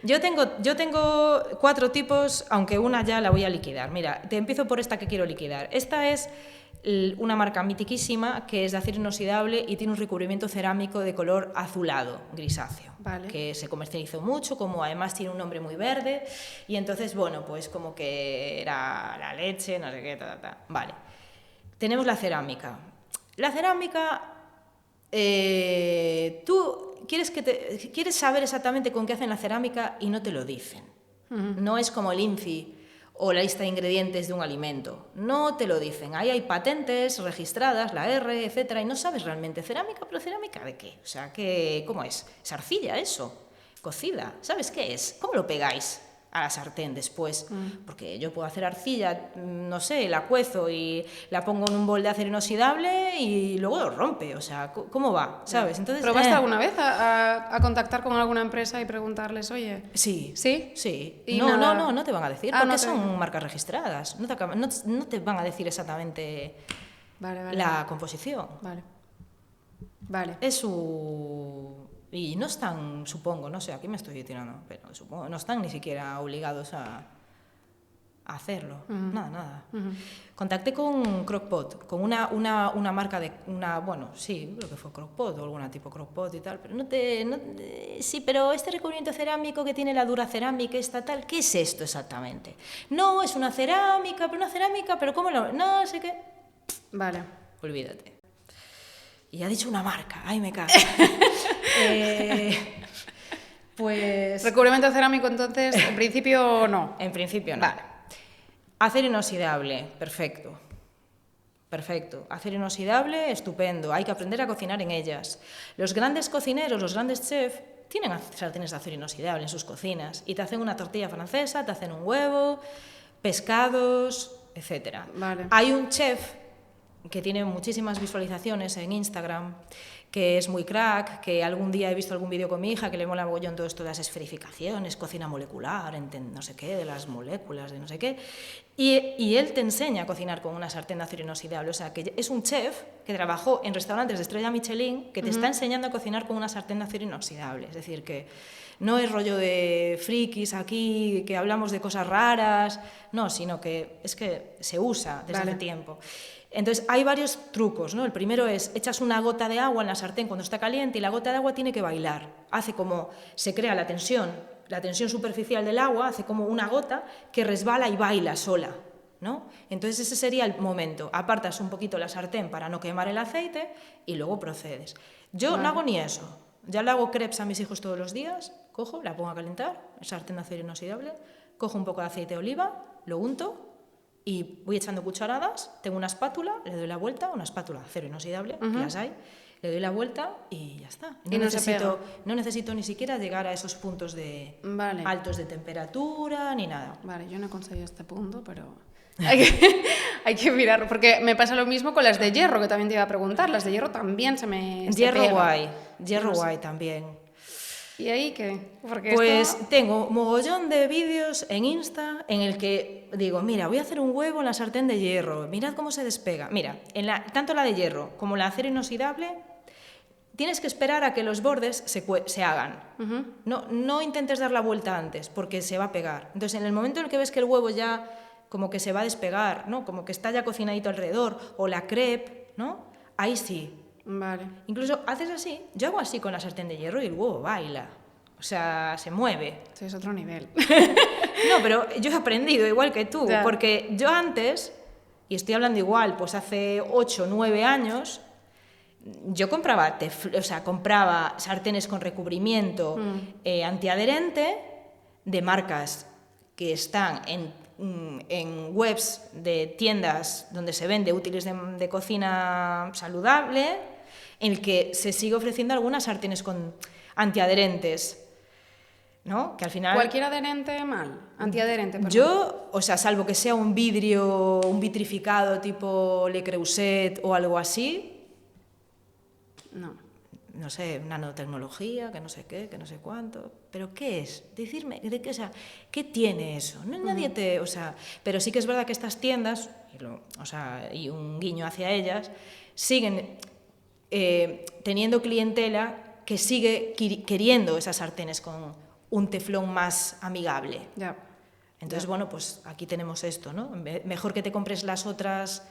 Yo tengo 4 tipos, aunque una ya la voy a liquidar. Mira, te empiezo por esta que quiero liquidar. Esta es una marca mitiquísima que es de acero inoxidable y tiene un recubrimiento cerámico de color azulado, grisáceo, que se comercializó mucho, como además tiene un nombre muy verde, y entonces, bueno, pues como que era la leche, no sé qué, Vale. Tenemos la cerámica. La cerámica... tú quieres saber exactamente con qué hacen la cerámica y no te lo dicen. No es como el INCI o la lista de ingredientes de un alimento. No te lo dicen. Ahí hay patentes registradas, la R, etcétera, y no sabes realmente cerámica, pero cerámica ¿de qué? O sea, ¿cómo es? ¿Es arcilla eso? ¿Cocida? ¿Sabes qué es? ¿Cómo lo pegáis a la sartén después? Porque yo puedo hacer arcilla, no sé, la cuezo y la pongo en un bol de acero inoxidable y luego lo rompe, o sea, ¿cómo va? ¿Sabes? Entonces, ¿probaste alguna vez a contactar con alguna empresa y preguntarles, oye? Sí. ¿Sí? Sí. Y no te van a decir, porque no son marcas registradas, no te van a decir exactamente la composición. Vale. Es su... Y no están, supongo, no sé, aquí me estoy tirando, pero supongo, no están ni siquiera obligados a hacerlo. Nada. Contacté con Crock-Pot, con una marca de... bueno, sí, creo que fue Crock-Pot o alguna tipo Crock-Pot y tal, pero sí, pero este recubrimiento cerámico que tiene la dura cerámica esta tal, ¿qué es esto exactamente? No, es una cerámica, pero ¿cómo lo...? No sé qué. Vale. Olvídate. Y ha dicho una marca, ay, me cago. Pues... Recubrimiento cerámico, entonces, en principio no. En principio no. Vale. Acero inoxidable, perfecto. Acero inoxidable, estupendo. Hay que aprender a cocinar en ellas. Los grandes cocineros, los grandes chefs, tienen sartenes de acero inoxidable en sus cocinas y te hacen una tortilla francesa, te hacen un huevo, pescados, etc. Vale. Hay un chef que tiene muchísimas visualizaciones en Instagram, que es muy crack, que algún día he visto algún vídeo con mi hija que le mola mogollón todo esto de las esferificaciones, cocina molecular, no sé qué, de las moléculas, de no sé qué, y él te enseña a cocinar con una sartén de acero inoxidable, o sea, que es un chef que trabajó en restaurantes de estrella Michelin que te está enseñando a cocinar con una sartén de acero inoxidable, es decir, que no es rollo de frikis aquí, que hablamos de cosas raras, no, sino que es que se usa desde hace tiempo. Entonces, hay varios trucos, ¿no? El primero es, echas una gota de agua en la sartén cuando está caliente y la gota de agua tiene que bailar. Hace como, se crea la tensión superficial del agua, hace como una gota que resbala y baila sola, ¿no? Entonces, ese sería el momento. Apartas un poquito la sartén para no quemar el aceite y luego procedes. Yo no hago ni eso. Ya le hago crepes a mis hijos todos los días, cojo, la pongo a calentar, sartén de acero inoxidable, cojo un poco de aceite de oliva, lo unto, y voy echando cucharadas, tengo una espátula, le doy la vuelta, una espátula acero inoxidable, que las hay, le doy la vuelta y ya está. No necesito ni siquiera llegar a esos puntos de altos de temperatura ni nada. Vale, yo no he conseguido este punto, pero hay que mirarlo, porque me pasa lo mismo con las de hierro, que también te iba a preguntar. Las de hierro también se me... Hierro guay también. ¿Y ahí qué? Porque Pues esto... tengo mogollón de vídeos en Insta en el que digo, mira, voy a hacer un huevo en la sartén de hierro, mirad cómo se despega. Mira, tanto la de hierro como la de acero inoxidable, tienes que esperar a que los bordes se hagan. No intentes dar la vuelta antes, porque se va a pegar. Entonces, en el momento en el que ves que el huevo ya como que se va a despegar, ¿no? Como que está ya cocinadito alrededor, o la crepe, ¿no? Ahí sí. Vale. Incluso haces así, yo hago así con la sartén de hierro y el huevo baila. O sea, se mueve. Sí, es otro nivel. No, pero yo he aprendido igual que tú, Ya. porque yo antes, y estoy hablando igual, pues hace 8 o 9 años, yo compraba, compraba sartenes con recubrimiento antiadherente de marcas que están en webs de tiendas donde se vende útiles de cocina saludable, en el que se sigue ofreciendo algunas sartenes con antiadherentes, ¿no? Que al final... ¿Cualquier adherente mal? Antiadherente, perdón. Yo, o sea, salvo que sea un vidrio, un vitrificado tipo Le Creuset o algo así, no sé, nanotecnología, que no sé qué, que no sé cuánto, pero ¿qué es? Decirme, o sea, ¿qué tiene eso? No, nadie te, o sea, pero sí que es verdad que estas tiendas, y un guiño hacia ellas, siguen teniendo clientela que sigue queriendo esas sartenes con un teflón más amigable. Ya. Entonces, bueno, pues aquí tenemos esto, ¿no? Mejor que te compres las otras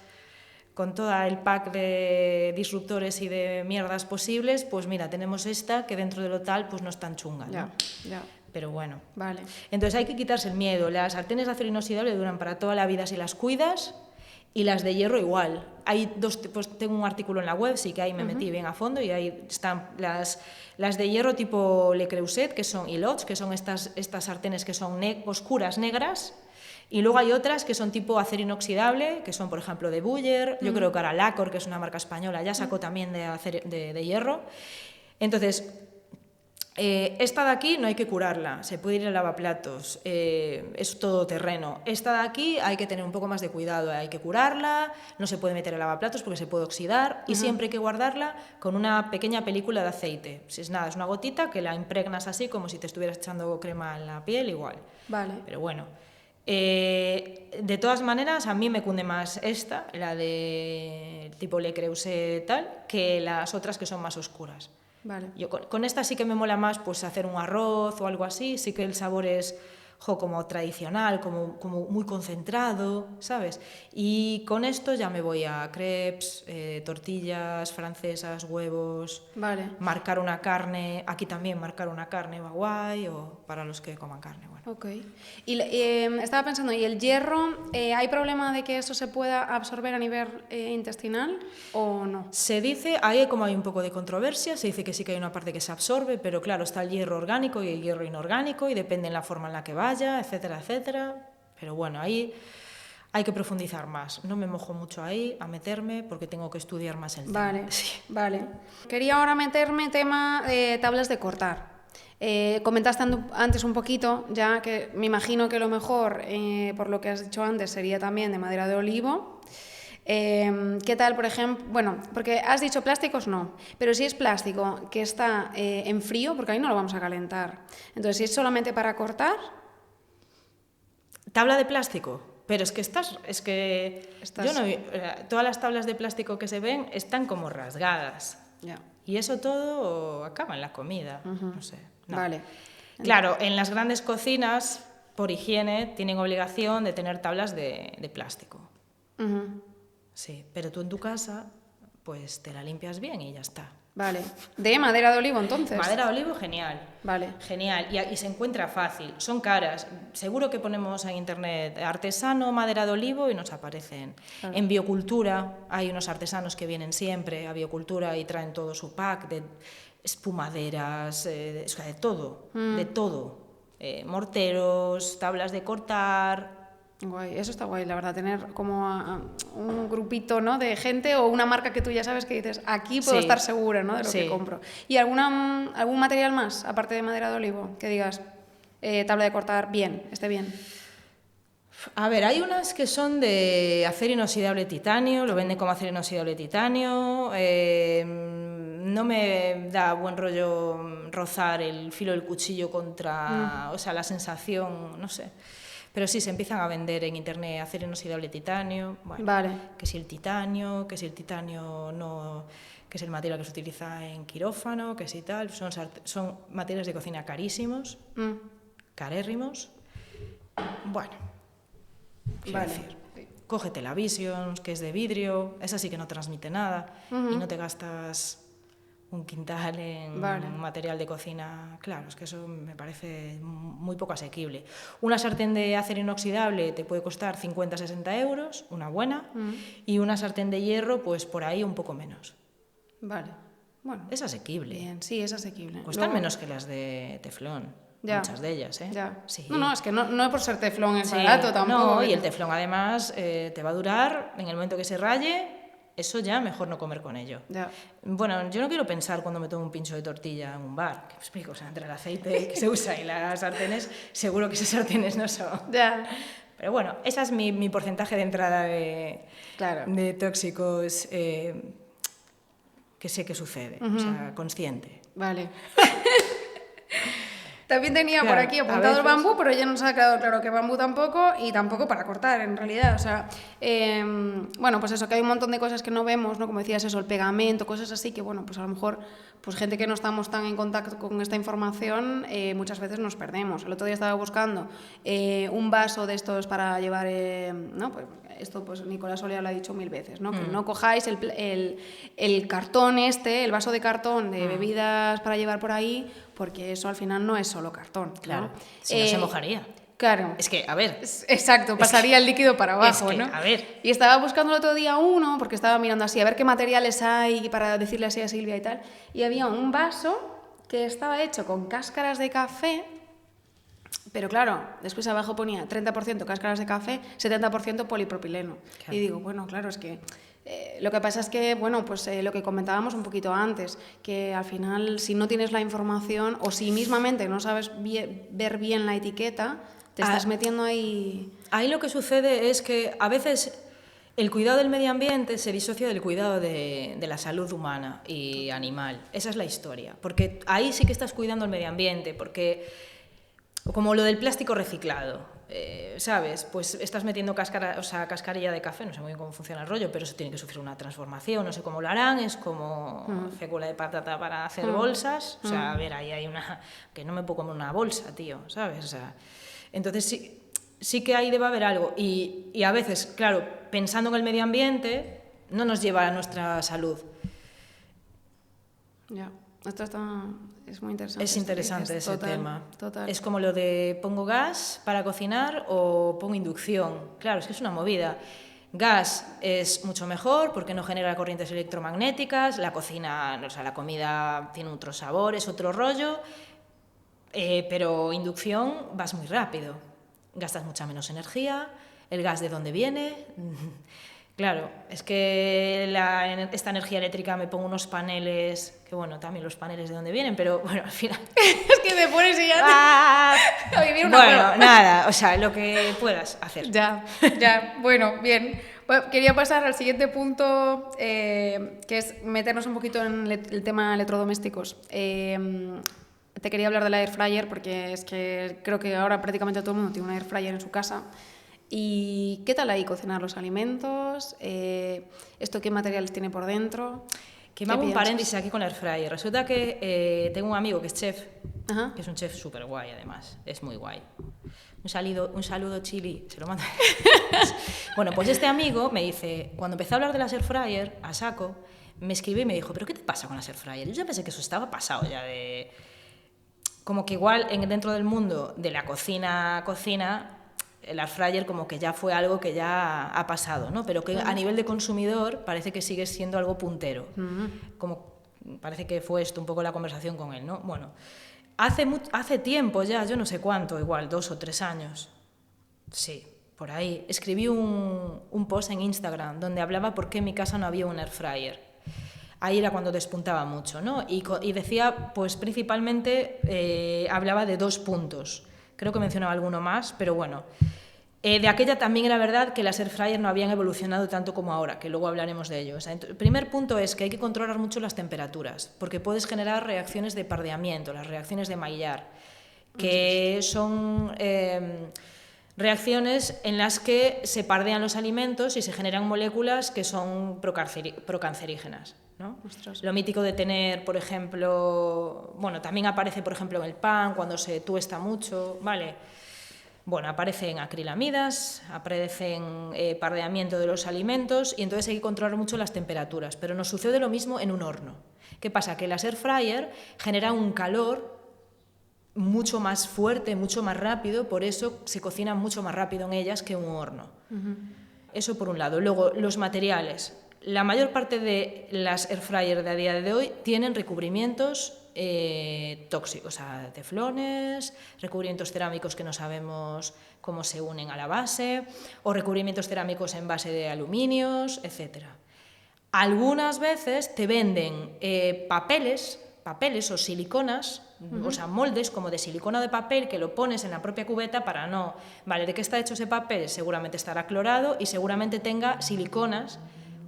con todo el pack de disruptores y de mierdas posibles, pues mira, tenemos esta que dentro de lo tal pues no es tan chunga, ¿no? Ya. Pero bueno. Vale. Entonces hay que quitarse el miedo. Las sartenes de acero inoxidable duran para toda la vida si las cuidas, y las de hierro igual. Hay pues tengo un artículo en la web, sí que ahí me metí bien a fondo, y ahí están las de hierro tipo Le Creuset, que son Ilots, que son estas sartenes que son oscuras, negras. Y luego hay otras que son tipo acero inoxidable, que son, por ejemplo, de Buller. Yo creo que ahora Lacor, que es una marca española, ya sacó también de hierro. Entonces, esta de aquí no hay que curarla, se puede ir al lavaplatos, es todo terreno. Esta de aquí hay que tener un poco más de cuidado, hay que curarla, no se puede meter al lavaplatos porque se puede oxidar, y siempre hay que guardarla con una pequeña película de aceite. Si es nada, es una gotita que la impregnas así como si te estuvieras echando crema en la piel, igual. Vale. Pero bueno. De todas maneras, a mí me cunde más esta, la de tipo Le Creuset tal, que las otras que son más oscuras. Vale. Yo con esta sí que me mola más pues hacer un arroz o algo así, sí que el sabor es como tradicional, como muy concentrado, ¿sabes? Y con esto ya me voy a crepes, tortillas francesas, huevos, Vale. marcar una carne, aquí también marcar una carne va guay, o para los que coman carne, bueno. Ok. Y estaba pensando, ¿y el hierro, hay problema de que eso se pueda absorber a nivel intestinal o no? Se dice, ahí como hay un poco de controversia, se dice que sí que hay una parte que se absorbe, pero claro, está el hierro orgánico y el hierro inorgánico, y depende de la forma en la que vaya, etcétera, etcétera. Pero bueno, ahí hay que profundizar más. No me mojo mucho ahí a meterme porque tengo que estudiar más el tema. Vale, Sí. vale. Quería ahora meterme tema de tablas de cortar. Comentaste antes un poquito, ya que me imagino que lo mejor, por lo que has dicho antes, sería también de madera de olivo. ¿Qué tal, por ejemplo? Bueno, porque has dicho plásticos no, pero si es plástico que está en frío, porque ahí no lo vamos a calentar. Entonces, si es solamente para cortar... ¿Tabla de plástico? Pero es que yo no todas las tablas de plástico que se ven están como rasgadas. Ya. Y eso todo acaba en la comida, no sé. No. Vale. Claro, en las grandes cocinas, por higiene, tienen obligación de tener tablas de plástico. Sí, pero tú en tu casa, pues te la limpias bien y ya está. Vale. ¿De madera de olivo, entonces? Madera de olivo, genial. Vale. Genial. Y se encuentra fácil. Son caras. Seguro que ponemos en internet artesano madera de olivo y nos aparecen. Claro. En biocultura hay unos artesanos que vienen siempre a biocultura y traen todo su pack de espumaderas, de todo, de todo. Morteros, tablas de cortar. Guay, eso está guay, la verdad, tener como un grupito, ¿no?, de gente o una marca que tú ya sabes que dices, aquí puedo estar segura, ¿no?, de lo que compro. ¿Y algún material más, aparte de madera de olivo, que digas, tabla de cortar, esté bien? A ver, hay unas que son de acero inoxidable titanio, lo venden como acero inoxidable titanio, no me da buen rollo rozar el filo del cuchillo contra, o sea, la sensación, no sé. Pero sí, se empiezan a vender en internet acero inoxidable titanio, bueno, que si el titanio no, que es el material que se utiliza en quirófano, que si tal, son materiales de cocina carísimos, carérrimos. Bueno, decir, cógete la Visions, que es de vidrio, esa sí que no transmite nada, y no te gastas un quintal en material de cocina. Claro, es que eso me parece muy poco asequible. Una sartén de acero inoxidable te puede costar 50-60 euros, una buena, y una sartén de hierro, pues por ahí un poco menos. Vale, bueno. Es asequible. Bien, sí, es asequible. Cuestan menos que las de teflón, muchas de ellas, ¿eh? Ya. Sí. No, es que no es por ser teflón es barato tampoco. No, y el teflón además te va a durar, en el momento que se raye, eso ya mejor no comer con ello. Ya. Bueno, yo no quiero pensar cuando me tomo un pincho de tortilla en un bar, que me explico, o sea, entre el aceite que se usa y las sartenes, seguro que esas sartenes no son. Ya. Pero bueno, ese es mi porcentaje de entrada de tóxicos que sé que sucede, o sea, consciente. Vale. También tenía por aquí apuntado el bambú, pero ya nos ha quedado claro que bambú tampoco, y tampoco para cortar, en realidad. O sea, bueno, pues eso, que hay un montón de cosas que no vemos, ¿no? Como decías eso, el pegamento, cosas así, que bueno, pues a lo mejor, pues gente que no estamos tan en contacto con esta información, muchas veces nos perdemos. El otro día estaba buscando un vaso de estos para llevar, ¿no? Pues esto pues Nicolás Soler lo ha dicho 1000 veces, ¿no? Que no cojáis el cartón el vaso de cartón de bebidas para llevar por ahí, porque eso al final no es solo cartón. Claro, ¿no? si no se mojaría. Claro. Es que, a ver... Exacto, pasaría el líquido para abajo, es que, ¿no? a ver... Y estaba buscando el otro día uno, porque estaba mirando así, a ver qué materiales hay para decirle así a Silvia y tal, y había un vaso que estaba hecho con cáscaras de café, pero claro, después abajo ponía 30% cáscaras de café, 70% polipropileno. Claro. Y digo, bueno, claro, es que... lo que pasa es que, bueno, pues lo que comentábamos un poquito antes, que al final si no tienes la información o si mismamente no sabes ver bien la etiqueta, te estás metiendo ahí... Ahí lo que sucede es que a veces el cuidado del medio ambiente se disocia del cuidado de la salud humana y animal. Esa es la historia, porque ahí sí que estás cuidando el medio ambiente, porque como lo del plástico reciclado, ¿sabes? Pues estás metiendo cascarilla de café, no sé muy bien cómo funciona el rollo, pero eso tiene que sufrir una transformación, no sé cómo lo harán, es como fécula de patata para hacer bolsas, o sea, a ver, ahí hay una... que no me puedo comer una bolsa, tío, ¿sabes? O sea, entonces sí que ahí debe haber algo, y a veces, claro, pensando en el medio ambiente, no nos lleva a nuestra salud. Ya, esto es muy interesante. Es interesante ese tema. Total. Es como lo de pongo gas para cocinar o pongo inducción. Claro, es que es una movida. Gas es mucho mejor porque no genera corrientes electromagnéticas, la cocina, o sea, la comida tiene otro sabor, es otro rollo, pero inducción vas muy rápido, gastas mucha menos energía, el gas de dónde viene... Claro, es que esta energía eléctrica me pongo unos paneles, que bueno, también los paneles de dónde vienen, pero bueno, al final... es que te pones y ya a vivir una bueno, prueba. Nada, o sea, lo que puedas hacer. Ya, bueno, bien. Bueno, quería pasar al siguiente punto, que es meternos un poquito en el tema electrodomésticos. Te quería hablar de la air fryer porque es que creo que ahora prácticamente todo el mundo tiene una air fryer en su casa. ¿Y qué tal ahí cocinar los alimentos? ¿Esto qué materiales tiene por dentro? Que me hago un paréntesis aquí con la air fryer. Resulta que tengo un amigo que es chef, Ajá. que es un chef súper guay además, es muy guay. Un saludo Chili, se lo mando. Bueno, pues este amigo me dice, cuando empecé a hablar de la air fryer, a saco, me escribió y me dijo, ¿pero qué te pasa con la air fryer? Yo ya pensé que eso estaba pasado ya de... Como que igual dentro del mundo de la cocina, el air fryer como que ya fue algo que ya ha pasado, ¿no? Pero que a nivel de consumidor parece que sigue siendo algo puntero. Como parece que fue esto un poco la conversación con él, ¿no? Bueno, hace tiempo ya, yo no sé cuánto, igual 2 o 3 años, sí, por ahí, escribí un post en Instagram donde hablaba por qué en mi casa no había un air fryer. Ahí era cuando despuntaba mucho, ¿no? Y decía, pues principalmente hablaba de 2 puntos. Creo que mencionaba alguno más, pero bueno. De aquella también era verdad que las air fryer no habían evolucionado tanto como ahora, que luego hablaremos de ello. O sea, el primer punto es que hay que controlar mucho las temperaturas, porque puedes generar reacciones de pardeamiento, las reacciones de Maillard, que son reacciones en las que se pardean los alimentos y se generan moléculas que son procancerígenas, ¿no? Lo mítico de tener, por ejemplo, bueno, también aparece, por ejemplo, en el pan, cuando se tuesta mucho, ¿vale? Bueno, aparecen acrilamidas, aparecen pardeamiento de los alimentos y entonces hay que controlar mucho las temperaturas. Pero nos sucede lo mismo en un horno. ¿Qué pasa? Que las air fryer generan un calor mucho más fuerte, mucho más rápido, por eso se cocina mucho más rápido en ellas que en un horno. Eso por un lado. Luego, los materiales. La mayor parte de las air fryer de a día de hoy tienen recubrimientos tóxicos, o sea, teflones, recubrimientos cerámicos que no sabemos cómo se unen a la base, o recubrimientos cerámicos en base de aluminios, etc. Algunas veces te venden papeles o siliconas, o sea, moldes como de silicona de papel que lo pones en la propia cubeta para no... Vale, ¿de qué está hecho ese papel? Seguramente estará clorado y seguramente tenga siliconas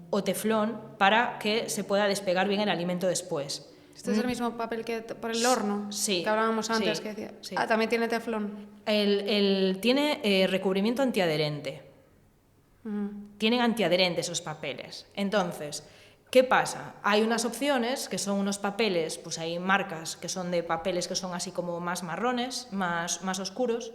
o teflón para que se pueda despegar bien el alimento después. ¿Este es el mismo papel que por el horno? Sí. Que hablábamos antes, Sí, que decía. sí. Ah, también tiene teflón. Tiene recubrimiento antiadherente. Tienen antiadherente esos papeles. Entonces, ¿qué pasa? Hay unas opciones que son unos papeles, pues hay marcas que son de papeles que son así como más marrones, más oscuros.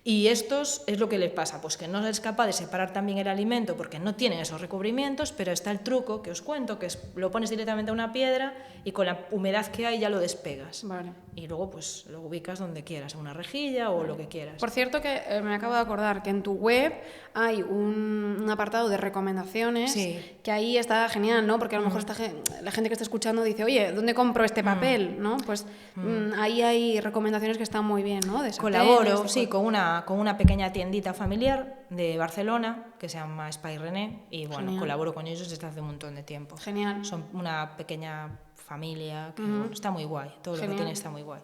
Y estos es lo que les pasa, pues que no es capaz de separar también el alimento porque no tienen esos recubrimientos, pero está el truco que os cuento, que es lo pones directamente a una piedra y con la humedad que hay ya lo despegas. Vale. Y luego pues lo ubicas donde quieras, en una rejilla o lo que quieras. Por cierto, que me acabo de acordar que en tu web hay un apartado de recomendaciones, Sí. que ahí está genial, ¿no? Porque a lo mejor la gente que está escuchando dice, oye, ¿dónde compro este papel? ¿No? Pues ahí hay recomendaciones que están muy bien, ¿no? De Colaboro, sí, con una pequeña tiendita familiar de Barcelona que se llama Espai René y bueno, Genial. colaboro con ellos desde hace un montón de tiempo. Genial. Son una pequeña familia que bueno, está muy guay, todo lo que tiene está muy guay.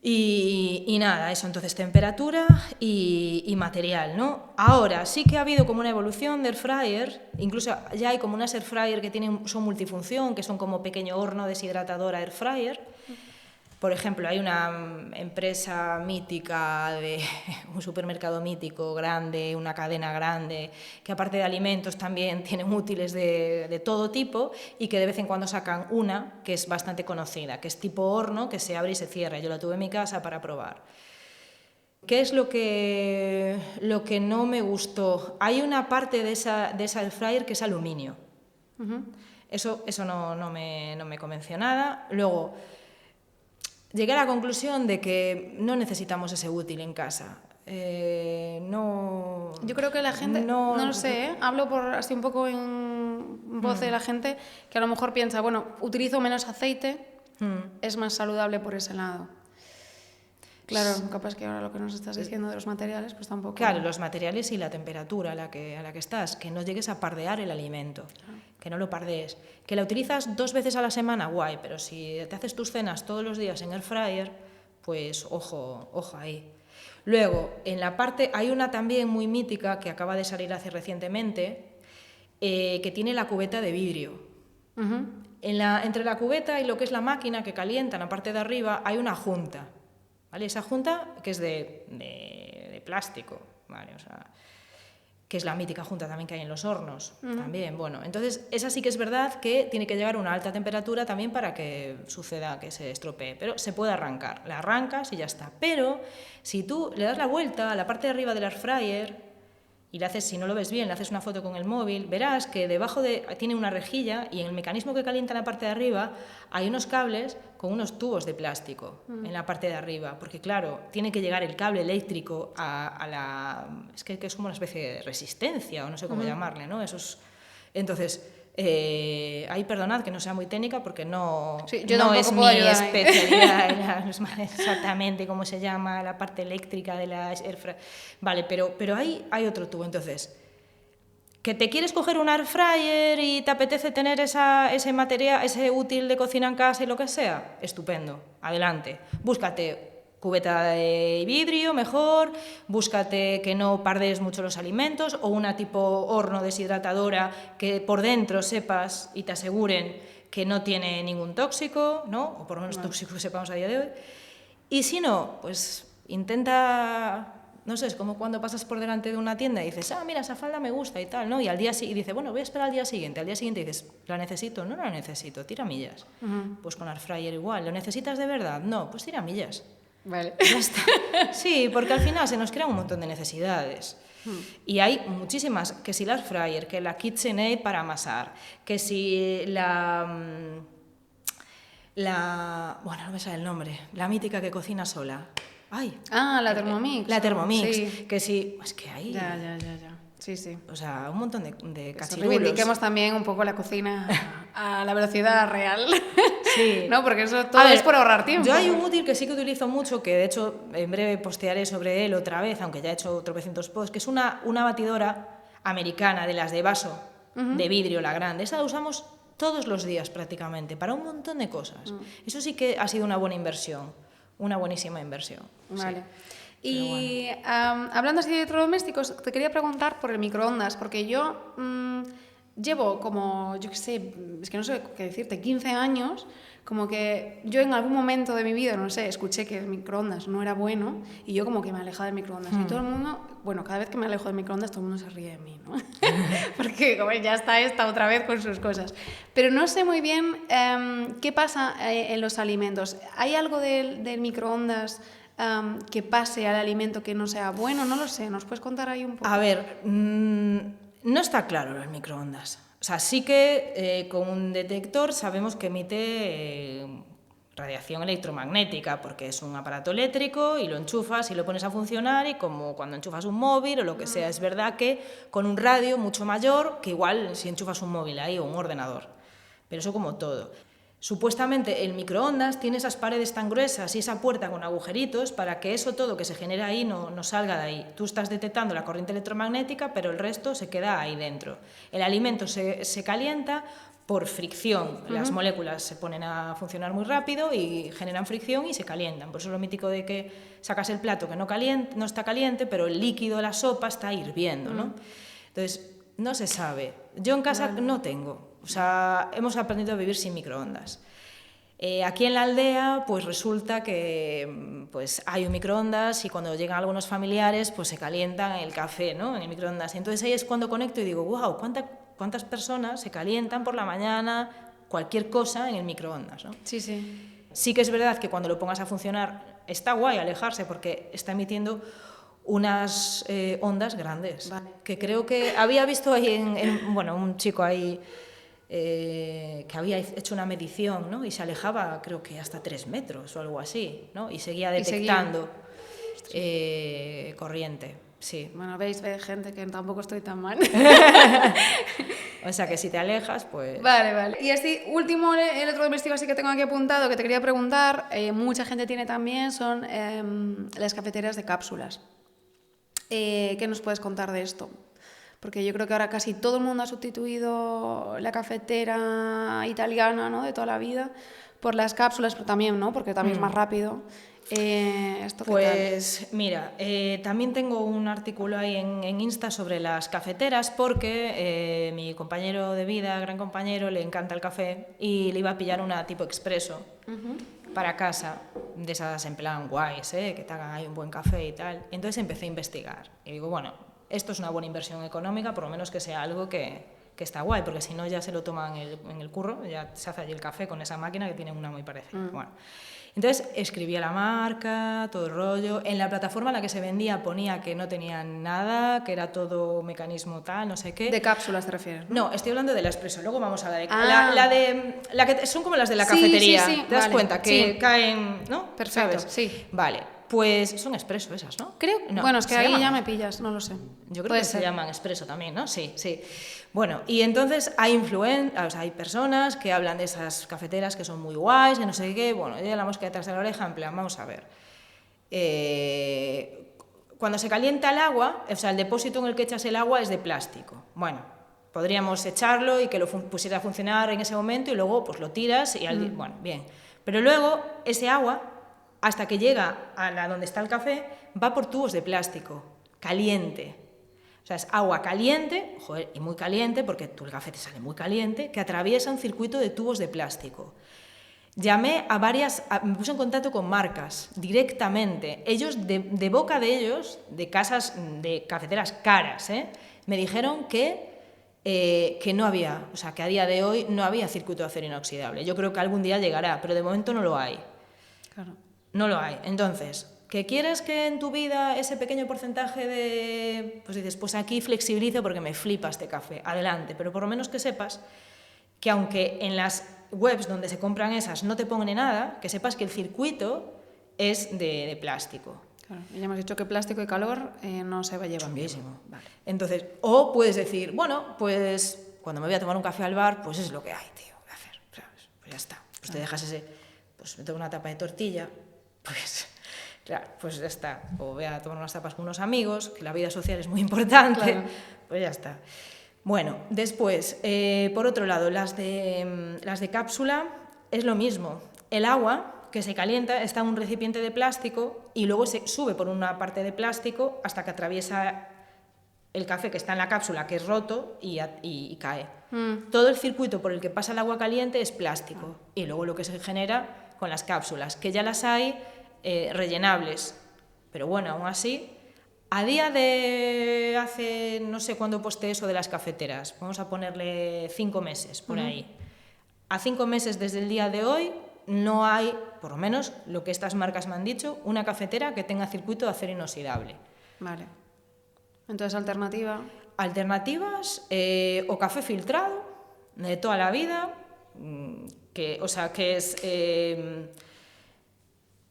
Y nada, eso, entonces temperatura y material, ¿no? Ahora sí que ha habido como una evolución del fryer, incluso ya hay como unas air fryer que son multifunción, que son como pequeño horno deshidratador air fryer. Por ejemplo, hay una empresa mítica, de un supermercado mítico grande, una cadena grande, que aparte de alimentos también tienen útiles de todo tipo y que de vez en cuando sacan una que es bastante conocida, que es tipo horno, que se abre y se cierra. Yo la tuve en mi casa para probar. ¿Qué es lo que no me gustó? Hay una parte de esa air fryer que es aluminio. Eso no me convenció nada. Luego, llegué a la conclusión de que no necesitamos ese útil en casa. No. Yo creo que la gente, no lo sé, ¿eh? Hablo por así un poco en voz de la gente, que a lo mejor piensa, bueno, utilizo menos aceite, es más saludable por ese lado. Claro, capaz que ahora lo que nos estás diciendo de los materiales, pues tampoco. Claro, los materiales y la temperatura a la que estás, que no llegues a pardear el alimento, que no lo pardees. Que la utilizas 2 veces a la semana, guay, pero si te haces tus cenas todos los días en air fryer, pues ojo ahí. Luego, en la parte, hay una también muy mítica que acaba de salir hace recientemente, que tiene la cubeta de vidrio. Entre la cubeta y lo que es la máquina que calienta en la parte de arriba hay una junta. ¿Vale? Esa junta que es de plástico, ¿vale? O sea, que es la mítica junta también que hay en los hornos, también, bueno, entonces esa sí que es verdad que tiene que llegar a una alta temperatura también para que suceda que se estropee, pero se puede arrancar, la arrancas y ya está, pero si tú le das la vuelta a la parte de arriba del air fryer y le haces, si no lo ves bien, le haces una foto con el móvil, verás que debajo tiene una rejilla y en el mecanismo que calienta la parte de arriba hay unos cables con unos tubos de plástico en la parte de arriba, porque claro, tiene que llegar el cable eléctrico a la... Es que es como una especie de resistencia, o no sé cómo llamarle, ¿no? Entonces, ahí perdonad que no sea muy técnica porque no es mi especialidad, no es exactamente cómo se llama la parte eléctrica de la air fryer. Vale, pero ahí hay otro tubo. Entonces, que te quieres coger un air fryer y te apetece tener ese material, ese útil de cocina en casa y lo que sea, estupendo, adelante. Búscate cubeta de vidrio mejor, búscate que no pardes mucho los alimentos, o una tipo horno deshidratadora que por dentro sepas y te aseguren que no tiene ningún tóxico, ¿no? O por lo menos tóxico que sepamos a día de hoy. Y si no, pues intenta, no sé, es como cuando pasas por delante de una tienda y dices, mira, esa falda me gusta y tal, ¿no? Y al día siguiente dices, bueno, voy a esperar al día siguiente dices, ¿la necesito? No la necesito, tira millas. Pues con air fryer igual, ¿lo necesitas de verdad? No, pues tira millas. Vale. Ya está. Sí, porque al final se nos crean un montón de necesidades. Y hay muchísimas, que si la air fryer, que la KitchenAid para amasar, que si bueno, no me sale el nombre, la mítica que cocina sola. Ay. La Thermomix. La Thermomix, sí. Que si, es que hay... Ya. Sí. O sea, un montón de cachirulos. Reivindiquemos también un poco la cocina a la velocidad real. Sí. ¿No? Porque eso todo es por ahorrar tiempo. Yo hay un útil que sí que utilizo mucho, que de hecho en breve postearé sobre él otra vez, aunque ya he hecho tropecientos posts, que es una batidora americana de las de vaso, de vidrio, la grande. Esa la usamos todos los días prácticamente, para un montón de cosas. Eso sí que ha sido una buena inversión, una buenísima inversión. Vale. Sí. Y hablando así de electrodomésticos, te quería preguntar por el microondas, porque yo llevo como, yo qué sé, es que no sé qué decirte, 15 años, como que yo en algún momento de mi vida, no sé, escuché que el microondas no era bueno y yo como que me alejaba del microondas. Y todo el mundo, bueno, cada vez que me alejo del microondas todo el mundo se ríe de mí, ¿no? Porque como ya está esta otra vez con sus cosas. Pero no sé muy bien qué pasa en los alimentos. ¿Hay algo del microondas que pase al alimento que no sea bueno? No lo sé, ¿nos puedes contar ahí un poco? A ver, no está claro el microondas. O sea, sí que con un detector sabemos que emite radiación electromagnética, porque es un aparato eléctrico y lo enchufas y lo pones a funcionar, y como cuando enchufas un móvil o lo que sea. Es verdad que con un radio mucho mayor que igual si enchufas un móvil ahí o un ordenador. Pero eso como todo. Supuestamente el microondas tiene esas paredes tan gruesas y esa puerta con agujeritos para que eso todo que se genera ahí no salga de ahí. Tú estás detectando la corriente electromagnética, pero el resto se queda ahí dentro. El alimento se calienta por fricción. Las moléculas se ponen a funcionar muy rápido y generan fricción y se calientan. Por eso es lo mítico de que sacas el plato que no está caliente, pero el líquido de la sopa está hirviendo, ¿no? Entonces, no se sabe. Yo en casa no tengo. O sea, hemos aprendido a vivir sin microondas. Aquí en la aldea, pues resulta que pues, hay un microondas y cuando llegan algunos familiares, pues se calientan el café, ¿no? En el microondas. Y entonces ahí es cuando conecto y digo, wow, ¿cuántas personas se calientan por la mañana cualquier cosa en el microondas, ¿no? Sí, sí. Sí que es verdad que cuando lo pongas a funcionar está guay alejarse porque está emitiendo unas ondas grandes. Vale. Que creo que había visto ahí bueno, un chico ahí que había hecho una medición, ¿no? Y se alejaba, creo que hasta 3 metros o algo así, ¿no? Y seguía detectando corriente. Sí. Bueno, veis, gente, que tampoco estoy tan mal. O sea que si te alejas, pues... Vale. Y este último electrodoméstico así que tengo aquí apuntado, que te quería preguntar, mucha gente tiene también, son las cafeteras de cápsulas. ¿Qué nos puedes contar de esto? Porque yo creo que ahora casi todo el mundo ha sustituido la cafetera italiana, ¿no?, de toda la vida por las cápsulas, pero también, ¿no?, porque también es más rápido. ¿Esto pues qué tal? Mira, también tengo un artículo ahí en Insta sobre las cafeteras porque mi compañero de vida, gran compañero, le encanta el café y le iba a pillar una tipo expreso para casa, de esas en plan guays, que te hagan ahí un buen café y tal. Entonces empecé a investigar y digo, bueno, esto es una buena inversión económica, por lo menos que sea algo que está guay, porque si no ya se lo toman en el curro, ya se hace allí el café con esa máquina que tiene una muy parecida. Bueno, entonces escribí a la marca, todo el rollo. En la plataforma en la que se vendía ponía que no tenían nada, que era todo mecanismo tal, no sé qué. ¿De cápsulas te refieres? No, estoy hablando de la expreso. Luego vamos a la que son como las de la cafetería. Sí, ¿Te das cuenta? Que caen, ¿no? Perfecto, ¿sabes? sí. Vale, pues son expreso esas, ¿no? Creo, No, bueno, es que ¿se ahí llaman? ya me pillas, no lo sé. Yo creo Puede que ser. se llaman expreso también, ¿no? Sí. Bueno, y entonces hay hay personas que hablan de esas cafeteras que son muy guays, que no sé qué. Bueno, yo la mosca detrás de la oreja, en plan, vamos a ver. Cuando se calienta el agua, o sea, el depósito en el que echas el agua es de plástico. Bueno, podríamos echarlo y que lo pusiera a funcionar en ese momento y luego pues lo tiras y bueno, bien. Pero luego ese agua hasta que llega a donde está el café, va por tubos de plástico, caliente. O sea, es agua caliente, joder, y muy caliente, porque el café te sale muy caliente, que atraviesa un circuito de tubos de plástico. Llamé me puse en contacto con marcas directamente. Ellos, de boca de ellos, de casas, de cafeteras caras, me dijeron que no había, o sea, que a día de hoy no había circuito de acero inoxidable. Yo creo que algún día llegará, pero de momento no lo hay. Claro. No lo hay. Entonces, ¿que quieres que en tu vida ese pequeño porcentaje de... Pues dices, pues aquí flexibilizo porque me flipa este café, adelante, pero por lo menos que sepas que aunque en las webs donde se compran esas no te pongan nada, que sepas que el circuito es de plástico. Claro. Y ya hemos dicho que plástico y calor no se va a llevar. Chunguísimo. Vale. Entonces, o puedes decir, bueno, pues cuando me voy a tomar un café al bar, pues es lo que hay, tío, voy a hacer, ¿sabes? Pues ya está. Pues claro. Te dejas pues me tomo una tapa de tortilla, pues claro, pues ya está. O voy a tomar unas tapas con unos amigos, que la vida social es muy importante, claro. Pues ya está. Bueno, después, por otro lado, las de cápsula es lo mismo. El agua que se calienta está en un recipiente de plástico y luego se sube por una parte de plástico hasta que atraviesa el café que está en la cápsula, que es roto, y cae. Todo el circuito por el que pasa el agua caliente es plástico. Y luego lo que se genera con las cápsulas, que ya las hay rellenables. Pero bueno, aún así... A día de hace, no sé cuándo posté eso de las cafeteras, vamos a ponerle 5 meses, por ahí. A 5 meses desde el día de hoy no hay, por lo menos lo que estas marcas me han dicho, una cafetera que tenga circuito de acero inoxidable. Vale. Entonces, alternativa. Alternativas, o café filtrado, de toda la vida, que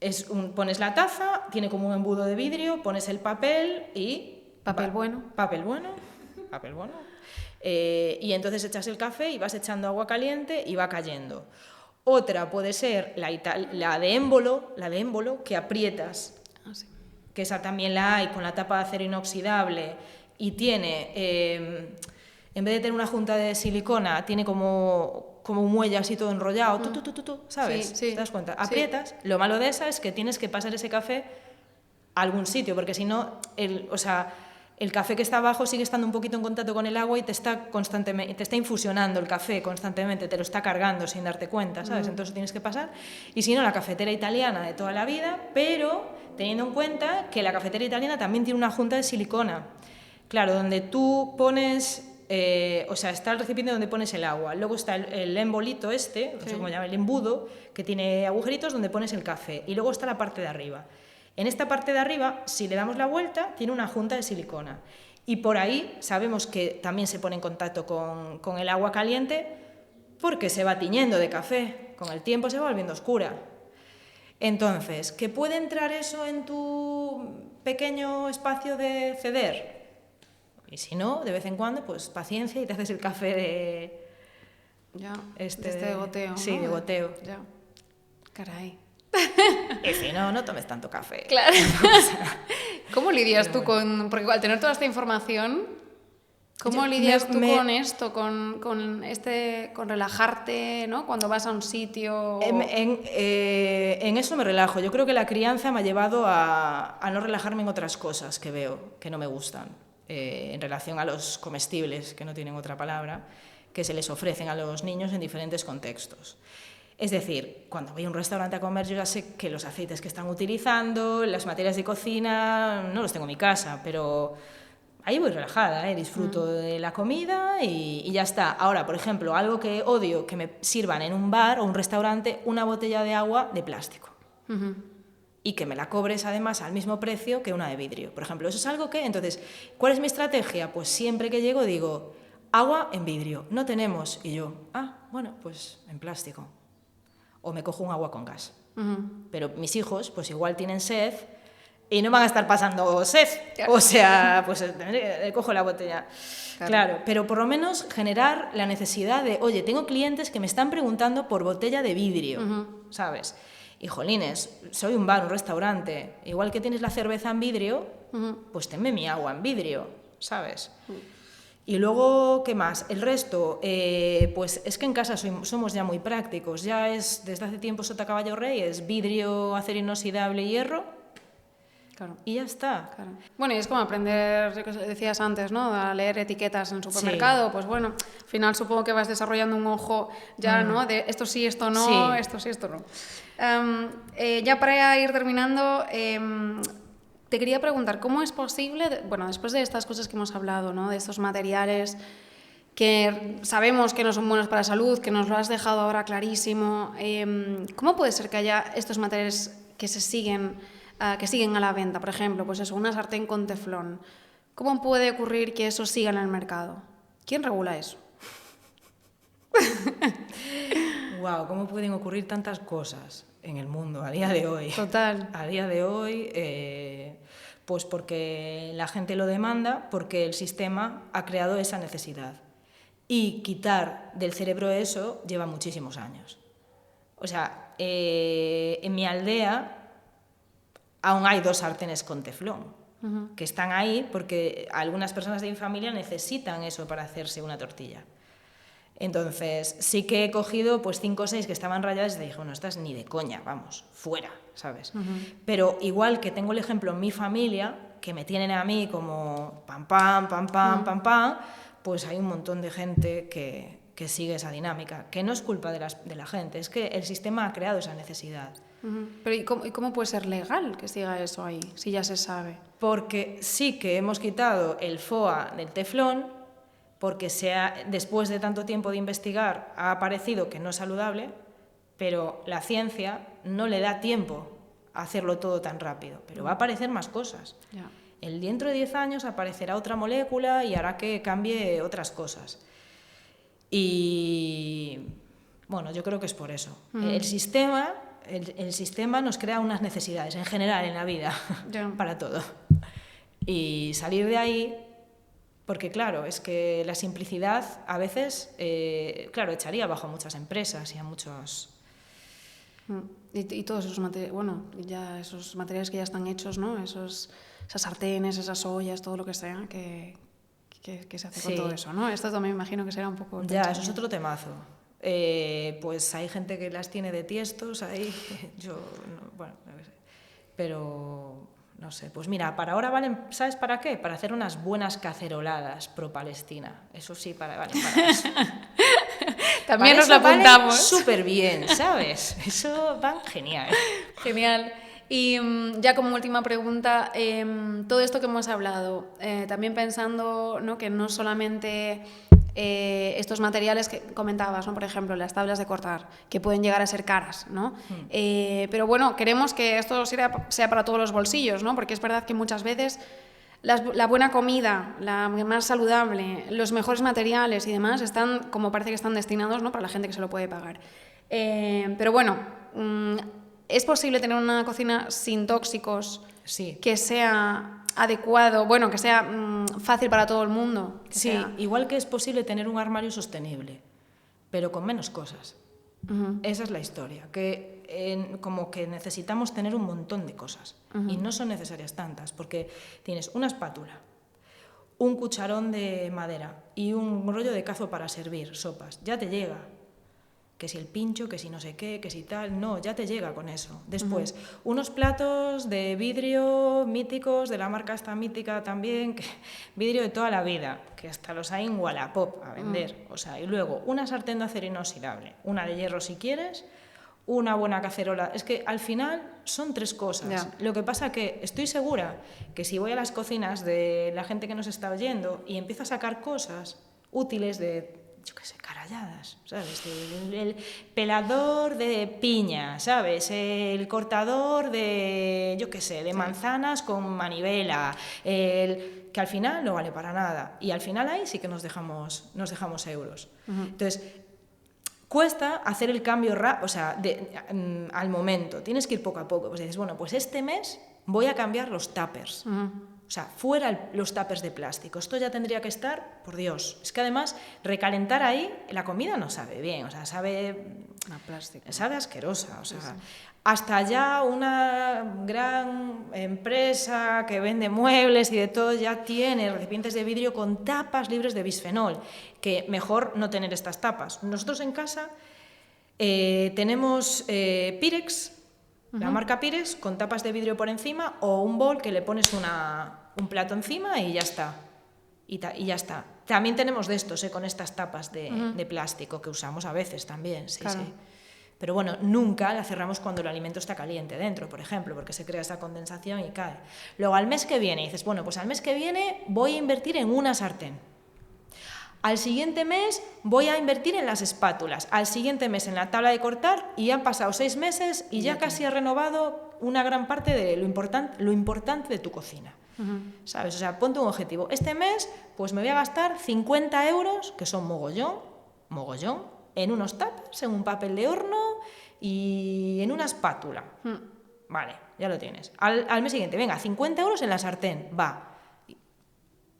es... pones la taza, tiene como un embudo de vidrio, pones el papel y... Papel bueno. Papel bueno. Y entonces echas el café y vas echando agua caliente y va cayendo. Otra puede ser la de émbolo, que aprietas, Sí. que esa también la hay con la tapa de acero inoxidable y tiene, en vez de tener una junta de silicona, tiene como un muelle así todo enrollado, ¿sabes? Sí. ¿Te das cuenta? Aprietas. Lo malo de esa es que tienes que pasar ese café a algún sitio, porque si no, el café que está abajo sigue estando un poquito en contacto con el agua y te está infusionando el café constantemente, te lo está cargando sin darte cuenta, ¿sabes? Entonces tienes que pasar. Y si no, la cafetera italiana de toda la vida, pero teniendo en cuenta que la cafetera italiana también tiene una junta de silicona. Claro, donde tú pones... está el recipiente donde pones el agua, luego está el embolito no sé cómo se llama, el embudo, que tiene agujeritos donde pones el café, y luego está la parte de arriba. En esta parte de arriba, si le damos la vuelta, tiene una junta de silicona, y por ahí sabemos que también se pone en contacto con el agua caliente porque se va tiñendo de café, con el tiempo se va volviendo oscura. Entonces, ¿que puede entrar eso en tu pequeño espacio de ceder? Y si no, de vez en cuando, pues paciencia y te haces el café de... Ya, de goteo. Sí, ¿no? de goteo. Ya. Caray. Y si no, no tomes tanto café. Claro. ¿Cómo lidias tú con...? Porque al tener toda esta información, ¿cómo lidias tú con esto? Con relajarte, ¿no? Cuando vas a un sitio... En eso me relajo. Yo creo que la crianza me ha llevado a no relajarme en otras cosas que veo, que no me gustan. En relación a los comestibles, que no tienen otra palabra, que se les ofrecen a los niños en diferentes contextos. Es decir, cuando voy a un restaurante a comer, yo ya sé que los aceites que están utilizando, las materias de cocina, no los tengo en mi casa, pero ahí voy relajada, disfruto de la comida y ya está. Ahora, por ejemplo, algo que odio, que me sirvan en un bar o un restaurante una botella de agua de plástico. Y que me la cobres además al mismo precio que una de vidrio. Por ejemplo, eso es algo que... Entonces, ¿cuál es mi estrategia? Pues siempre que llego digo, agua en vidrio, no tenemos. Y yo, bueno, pues en plástico. O me cojo un agua con gas. Pero mis hijos, pues igual tienen sed y no van a estar pasando sed. Claro. O sea, pues cojo la botella. Claro, pero por lo menos generar la necesidad de, oye, tengo clientes que me están preguntando por botella de vidrio, ¿sabes? Y jolines, soy un bar, un restaurante, igual que tienes la cerveza en vidrio, pues tenme mi agua en vidrio, ¿sabes? Y luego, ¿qué más? El resto, pues es que en casa somos ya muy prácticos. Ya es, desde hace tiempo, sota, caballo, rey, es vidrio, acero inoxidable, hierro, Claro. y ya está. Claro. Bueno, y es como aprender, lo que decías antes, ¿no? A leer etiquetas en el supermercado. Sí. Pues bueno, al final supongo que vas desarrollando un ojo ya, ¿no? De esto sí, esto no, sí. Esto sí, esto no. Ya para ir terminando, te quería preguntar, ¿cómo es posible, bueno, después de estas cosas que hemos hablado, ¿no? De estos materiales que sabemos que no son buenos para la salud, que nos lo has dejado ahora clarísimo, ¿cómo puede ser que haya estos materiales que siguen a la venta? Por ejemplo, pues eso, una sartén con teflón. ¿Cómo puede ocurrir que eso siga en el mercado? ¿Quién regula eso? Wow, ¿cómo pueden ocurrir tantas cosas en el mundo a día de hoy? Total. A día de hoy, pues porque la gente lo demanda, porque el sistema ha creado esa necesidad. Y quitar del cerebro eso lleva muchísimos años. O sea, en mi aldea aún hay 2 sartenes con teflón, que están ahí porque algunas personas de mi familia necesitan eso para hacerse una tortilla. Entonces, sí que he cogido pues 5 o 6 que estaban rayadas y te dije, bueno, estas ni de coña, vamos, fuera, ¿sabes? Pero igual que tengo el ejemplo en mi familia, que me tienen a mí como pam, pam, pam, pam, pam, pam, pues hay un montón de gente que sigue esa dinámica, que no es culpa de la gente, es que el sistema ha creado esa necesidad. Pero ¿y cómo puede ser legal que siga eso ahí, si ya se sabe? Porque sí que hemos quitado el FOA del teflón, porque después de tanto tiempo de investigar ha aparecido que no es saludable, pero la ciencia no le da tiempo a hacerlo todo tan rápido, pero va a aparecer más cosas. Ya. Dentro de 10 años aparecerá otra molécula y hará que cambie otras cosas. Y bueno, yo creo que es por eso. El sistema nos crea unas necesidades en general en la vida, para todo. Y salir de ahí, porque claro, es que la simplicidad a veces, claro, echaría abajo a muchas empresas y a muchos... Y todos esos materiales, bueno, ya esos materiales que ya están hechos, ¿no? Esas sartenes, esas ollas, todo lo que sea, que se hace con todo eso, ¿no? Esto también me imagino que será un poco... Ya, eso es otro temazo. Pues hay gente que las tiene de tiestos, ahí yo, no, bueno, pero no sé, pues mira, para ahora valen, ¿sabes para qué? Para hacer unas buenas caceroladas pro Palestina, eso sí, vale para eso. También nos lo apuntamos. Súper bien, ¿sabes? Eso van genial. Genial. Y ya como última pregunta, todo esto que hemos hablado, también pensando, ¿no? Que no solamente estos materiales que comentabas, ¿no? Por ejemplo, las tablas de cortar, que pueden llegar a ser caras, ¿no? Pero bueno, queremos que esto sea para todos los bolsillos, ¿no? Porque es verdad que muchas veces la buena comida, la más saludable, los mejores materiales y demás están, como parece que están destinados, ¿no? Para la gente que se lo puede pagar. Pero bueno, ¿es posible tener una cocina sin tóxicos? Sí. Que sea adecuado, bueno, que sea fácil para todo el mundo. Sí, igual que es posible tener un armario sostenible, pero con menos cosas. Esa es la historia, que como que necesitamos tener un montón de cosas y no son necesarias tantas, porque tienes una espátula, un cucharón de madera y un rollo de cazo para servir sopas, ya te llega. Que si el pincho, que si no sé qué, que si tal, no, ya te llega con eso. Después, unos platos de vidrio míticos, de la marca esta mítica también, vidrio de toda la vida, que hasta los hay en Wallapop a vender. O sea, y luego, una sartén de acero inoxidable, una de hierro si quieres, una buena cacerola. Es que al final son 3 cosas. Yeah. Lo que pasa que estoy segura que si voy a las cocinas de la gente que nos está oyendo y empiezo a sacar cosas útiles de, yo qué sé, caralladas, ¿sabes? El pelador de piña, ¿sabes? El cortador de, yo qué sé, de manzanas con manivela, que al final no vale para nada. Y al final ahí sí que nos dejamos euros. Entonces, cuesta hacer el cambio al momento. Tienes que ir poco a poco. Pues dices, bueno, pues este mes voy a cambiar los tuppers. O sea, fuera los tuppers de plástico. Esto ya tendría que estar, por Dios. Es que además, recalentar ahí, la comida no sabe bien. O sea, sabe plástico. Sabe asquerosa, o sea, hasta ya una gran empresa que vende muebles y de todo ya tiene recipientes de vidrio con tapas libres de bisfenol, que mejor no tener estas tapas. Nosotros en casa tenemos Pirex, la marca Pirex, con tapas de vidrio por encima, o un bol que le pones un plato encima y ya está. Y ya está. También tenemos de estos, con estas tapas de plástico que usamos a veces también, sí. Pero bueno, nunca la cerramos cuando el alimento está caliente dentro, por ejemplo, porque se crea esa condensación y cae. Luego, al mes que viene, dices, bueno, pues al mes que viene voy a invertir en una sartén. Al siguiente mes voy a invertir en las espátulas. Al siguiente mes en la tabla de cortar, y han pasado 6 meses y ya casi has renovado una gran parte de lo importante de tu cocina. ¿Sabes? O sea, ponte un objetivo. Este mes, pues me voy a gastar 50 euros, que son mogollón, en unos tapas, en un papel de horno y en una espátula. Vale, ya lo tienes. Al mes siguiente, venga, 50 euros en la sartén, va.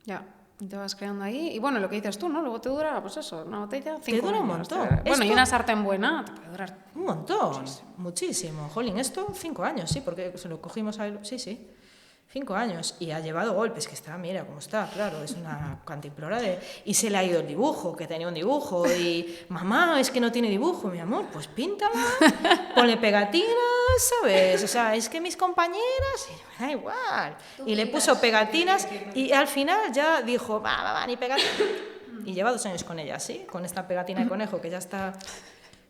Ya, te vas creando ahí. Y bueno, lo que dices tú, ¿no? Luego te dura, pues eso, una botella, 5 Te dura un años. montón. Bueno, y una sartén buena te puede durar un montón, muchísimo. Jolín, esto 5 años, sí, porque se lo cogimos a él. Sí. 5 años, y ha llevado golpes, que está, mira cómo está, claro, es una cantimplora y se le ha ido el dibujo, que tenía un dibujo, y mamá, es que no tiene dibujo, mi amor, pues píntala, ponle pegatinas, ¿sabes? O sea, es que mis compañeras, me da igual, y le puso pegatinas, y al final ya dijo, va, ni pegatinas, y lleva 2 años con ella, ¿sí? Con esta pegatina de conejo, que ya está...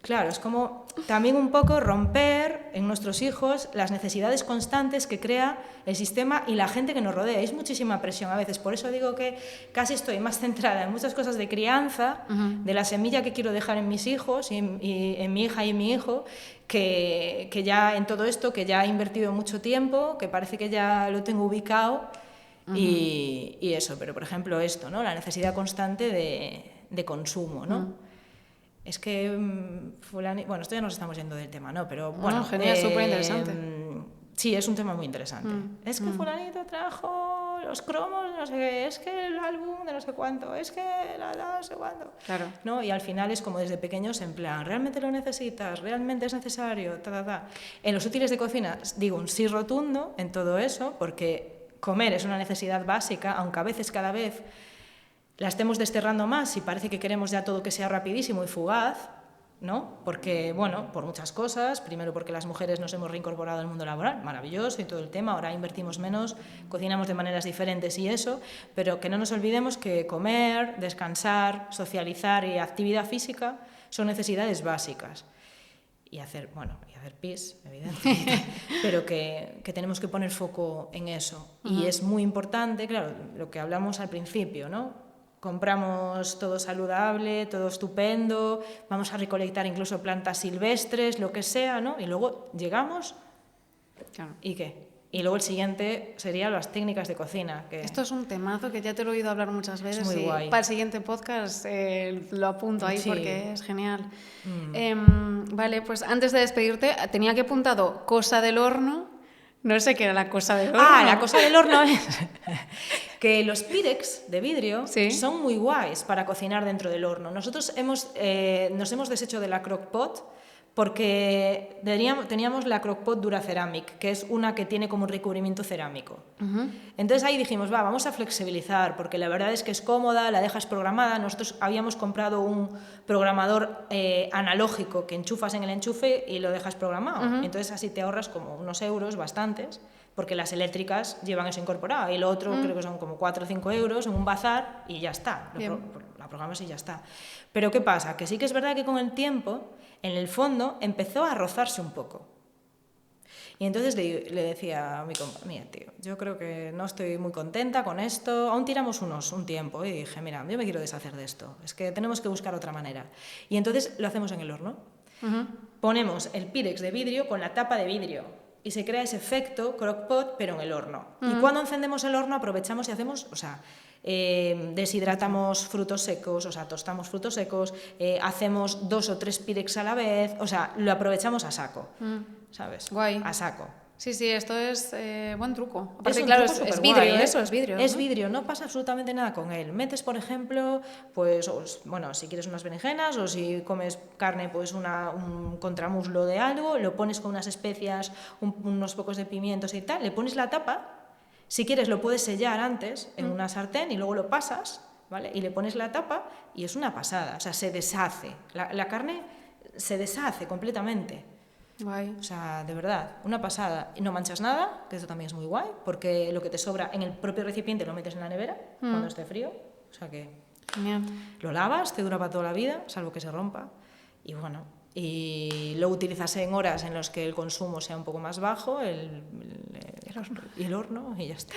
Claro, es como también un poco romper en nuestros hijos las necesidades constantes que crea el sistema y la gente que nos rodea. Es muchísima presión a veces, por eso digo que casi estoy más centrada en muchas cosas de crianza, de la semilla que quiero dejar en mis hijos y en mi hija y en mi hijo, que ya en todo esto, que ya he invertido mucho tiempo, que parece que ya lo tengo ubicado y eso. Pero, por ejemplo, esto, ¿no? La necesidad constante de consumo, ¿no? Es que bueno, esto ya nos estamos yendo del tema, ¿no? Pero bueno, genial, súper interesante. Sí, es un tema muy interesante. Es que fulanito trajo los cromos, no sé qué, es que el álbum de no sé cuánto, es que no sé cuánto. Claro. ¿No? Y al final es como desde pequeños, en plan, ¿realmente lo necesitas? ¿Realmente es necesario? En los útiles de cocina digo un sí rotundo en todo eso, porque comer es una necesidad básica, aunque a veces cada vez la estemos desterrando más y parece que queremos ya todo que sea rapidísimo y fugaz, ¿no? Porque, bueno, por muchas cosas. Primero porque las mujeres nos hemos reincorporado al mundo laboral, maravilloso y todo el tema, ahora invertimos menos, cocinamos de maneras diferentes y eso, pero que no nos olvidemos que comer, descansar, socializar y actividad física son necesidades básicas. Y hacer pis, evidentemente, pero que tenemos que poner foco en eso. Y es muy importante, claro, lo que hablamos al principio, ¿no? Compramos todo saludable, todo estupendo, vamos a recolectar incluso plantas silvestres, lo que sea, ¿no? Y luego llegamos, Claro. ¿y qué? Y luego el siguiente sería las técnicas de cocina. Que Esto es un temazo que ya te lo he oído hablar muchas veces. muy guay. Para el siguiente podcast lo apunto ahí, Sí. porque es genial. Vale, pues antes de despedirte, tenía que apuntado cosa del horno. No sé qué era la cosa del horno. La cosa del horno es que los Pirex de vidrio ¿Sí? son muy guays para cocinar dentro del horno. Nosotros nos hemos deshecho de la crock-pot porque teníamos la crock-pot Duraceramic, que es una que tiene como un recubrimiento cerámico. Entonces ahí dijimos, vamos a flexibilizar, porque la verdad es que es cómoda, la dejas programada. Nosotros habíamos comprado un programador analógico que enchufas en el enchufe y lo dejas programado. Entonces así te ahorras como unos euros, bastantes, porque las eléctricas llevan eso incorporado. Y lo otro creo que son como 4 o 5 euros en un bazar y ya está. La programas y ya está. Pero ¿qué pasa? Que sí que es verdad que con el tiempo, en el fondo, empezó a rozarse un poco. Y entonces le decía a mi compañero, mira, tío, yo creo que no estoy muy contenta con esto, aún tiramos un tiempo, y dije, mira, yo me quiero deshacer de esto, es que tenemos que buscar otra manera. Y entonces lo hacemos en el horno. Ponemos el Pirex de vidrio con la tapa de vidrio, y se crea ese efecto crock-pot, pero en el horno. Y cuando encendemos el horno aprovechamos y hacemos, deshidratamos frutos secos, tostamos frutos secos, hacemos 2 o 3 Pirex a la vez, lo aprovechamos a saco, ¿sabes? Guay. A saco. Sí, sí, esto es buen truco. Es Aparte, un claro, truco es superguay, vidrio, ¿eh? eso es vidrio. Es ¿no? vidrio, no pasa absolutamente nada con él. Metes, por ejemplo, pues, bueno, si quieres unas berenjenas o si comes carne, pues un contramuslo de algo, lo pones con unas especias, unos pocos de pimientos y tal, le pones la tapa. Si quieres lo puedes sellar antes en una sartén y luego lo pasas, ¿vale? Y le pones la tapa y es una pasada, o sea, se deshace. La carne se deshace completamente. Guay. O sea, de verdad, una pasada. Y no manchas nada, que eso también es muy guay, porque lo que te sobra en el propio recipiente lo metes en la nevera cuando esté frío. O sea que Genial. lo lavas, te dura para toda la vida, salvo que se rompa. Y bueno, y lo utilizas en horas en las que el consumo sea un poco más bajo, el horno y ya está.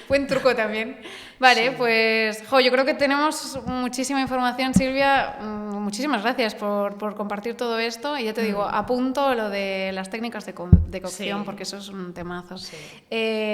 Buen truco también. Vale, pues yo creo que tenemos muchísima información, Silvia. Muchísimas gracias por compartir todo esto. Y ya te digo, apunto lo de las técnicas de cocción, porque eso es un temazo. Sí.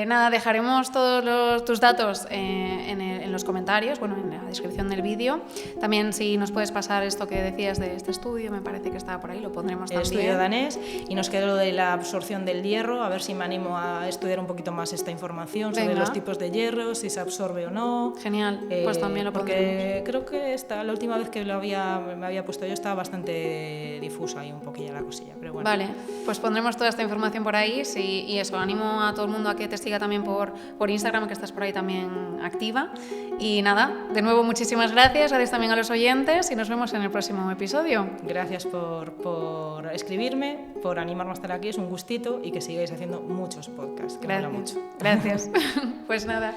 Nada, dejaremos todos tus datos en los comentarios, bueno, en la descripción del vídeo. También si nos puedes pasar esto que decías de este estudio, me parece que estaba por ahí, lo pondremos El también. estudio danés, y nos quedó lo de la absorción del hierro, a ver si me animo a estudiar un poquito más esta información sobre los tipos de hierro, si se absorbe o no. Genial, pues también lo pondremos. Porque creo que la última vez que me había puesto yo estaba bastante difusa ahí un poquillo la cosilla, pero bueno. Vale, pues pondremos toda esta información por ahí y eso, animo a todo el mundo a que te siga también por Instagram, que estás por ahí también activa. Y nada, de nuevo muchísimas gracias también a los oyentes y nos vemos en el próximo episodio. Gracias por escribirme, por animarme a estar aquí, es un gustito, y que sigáis haciendo muchos podcasts, que mola mucho. Gracias. Pues nada,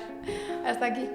hasta aquí.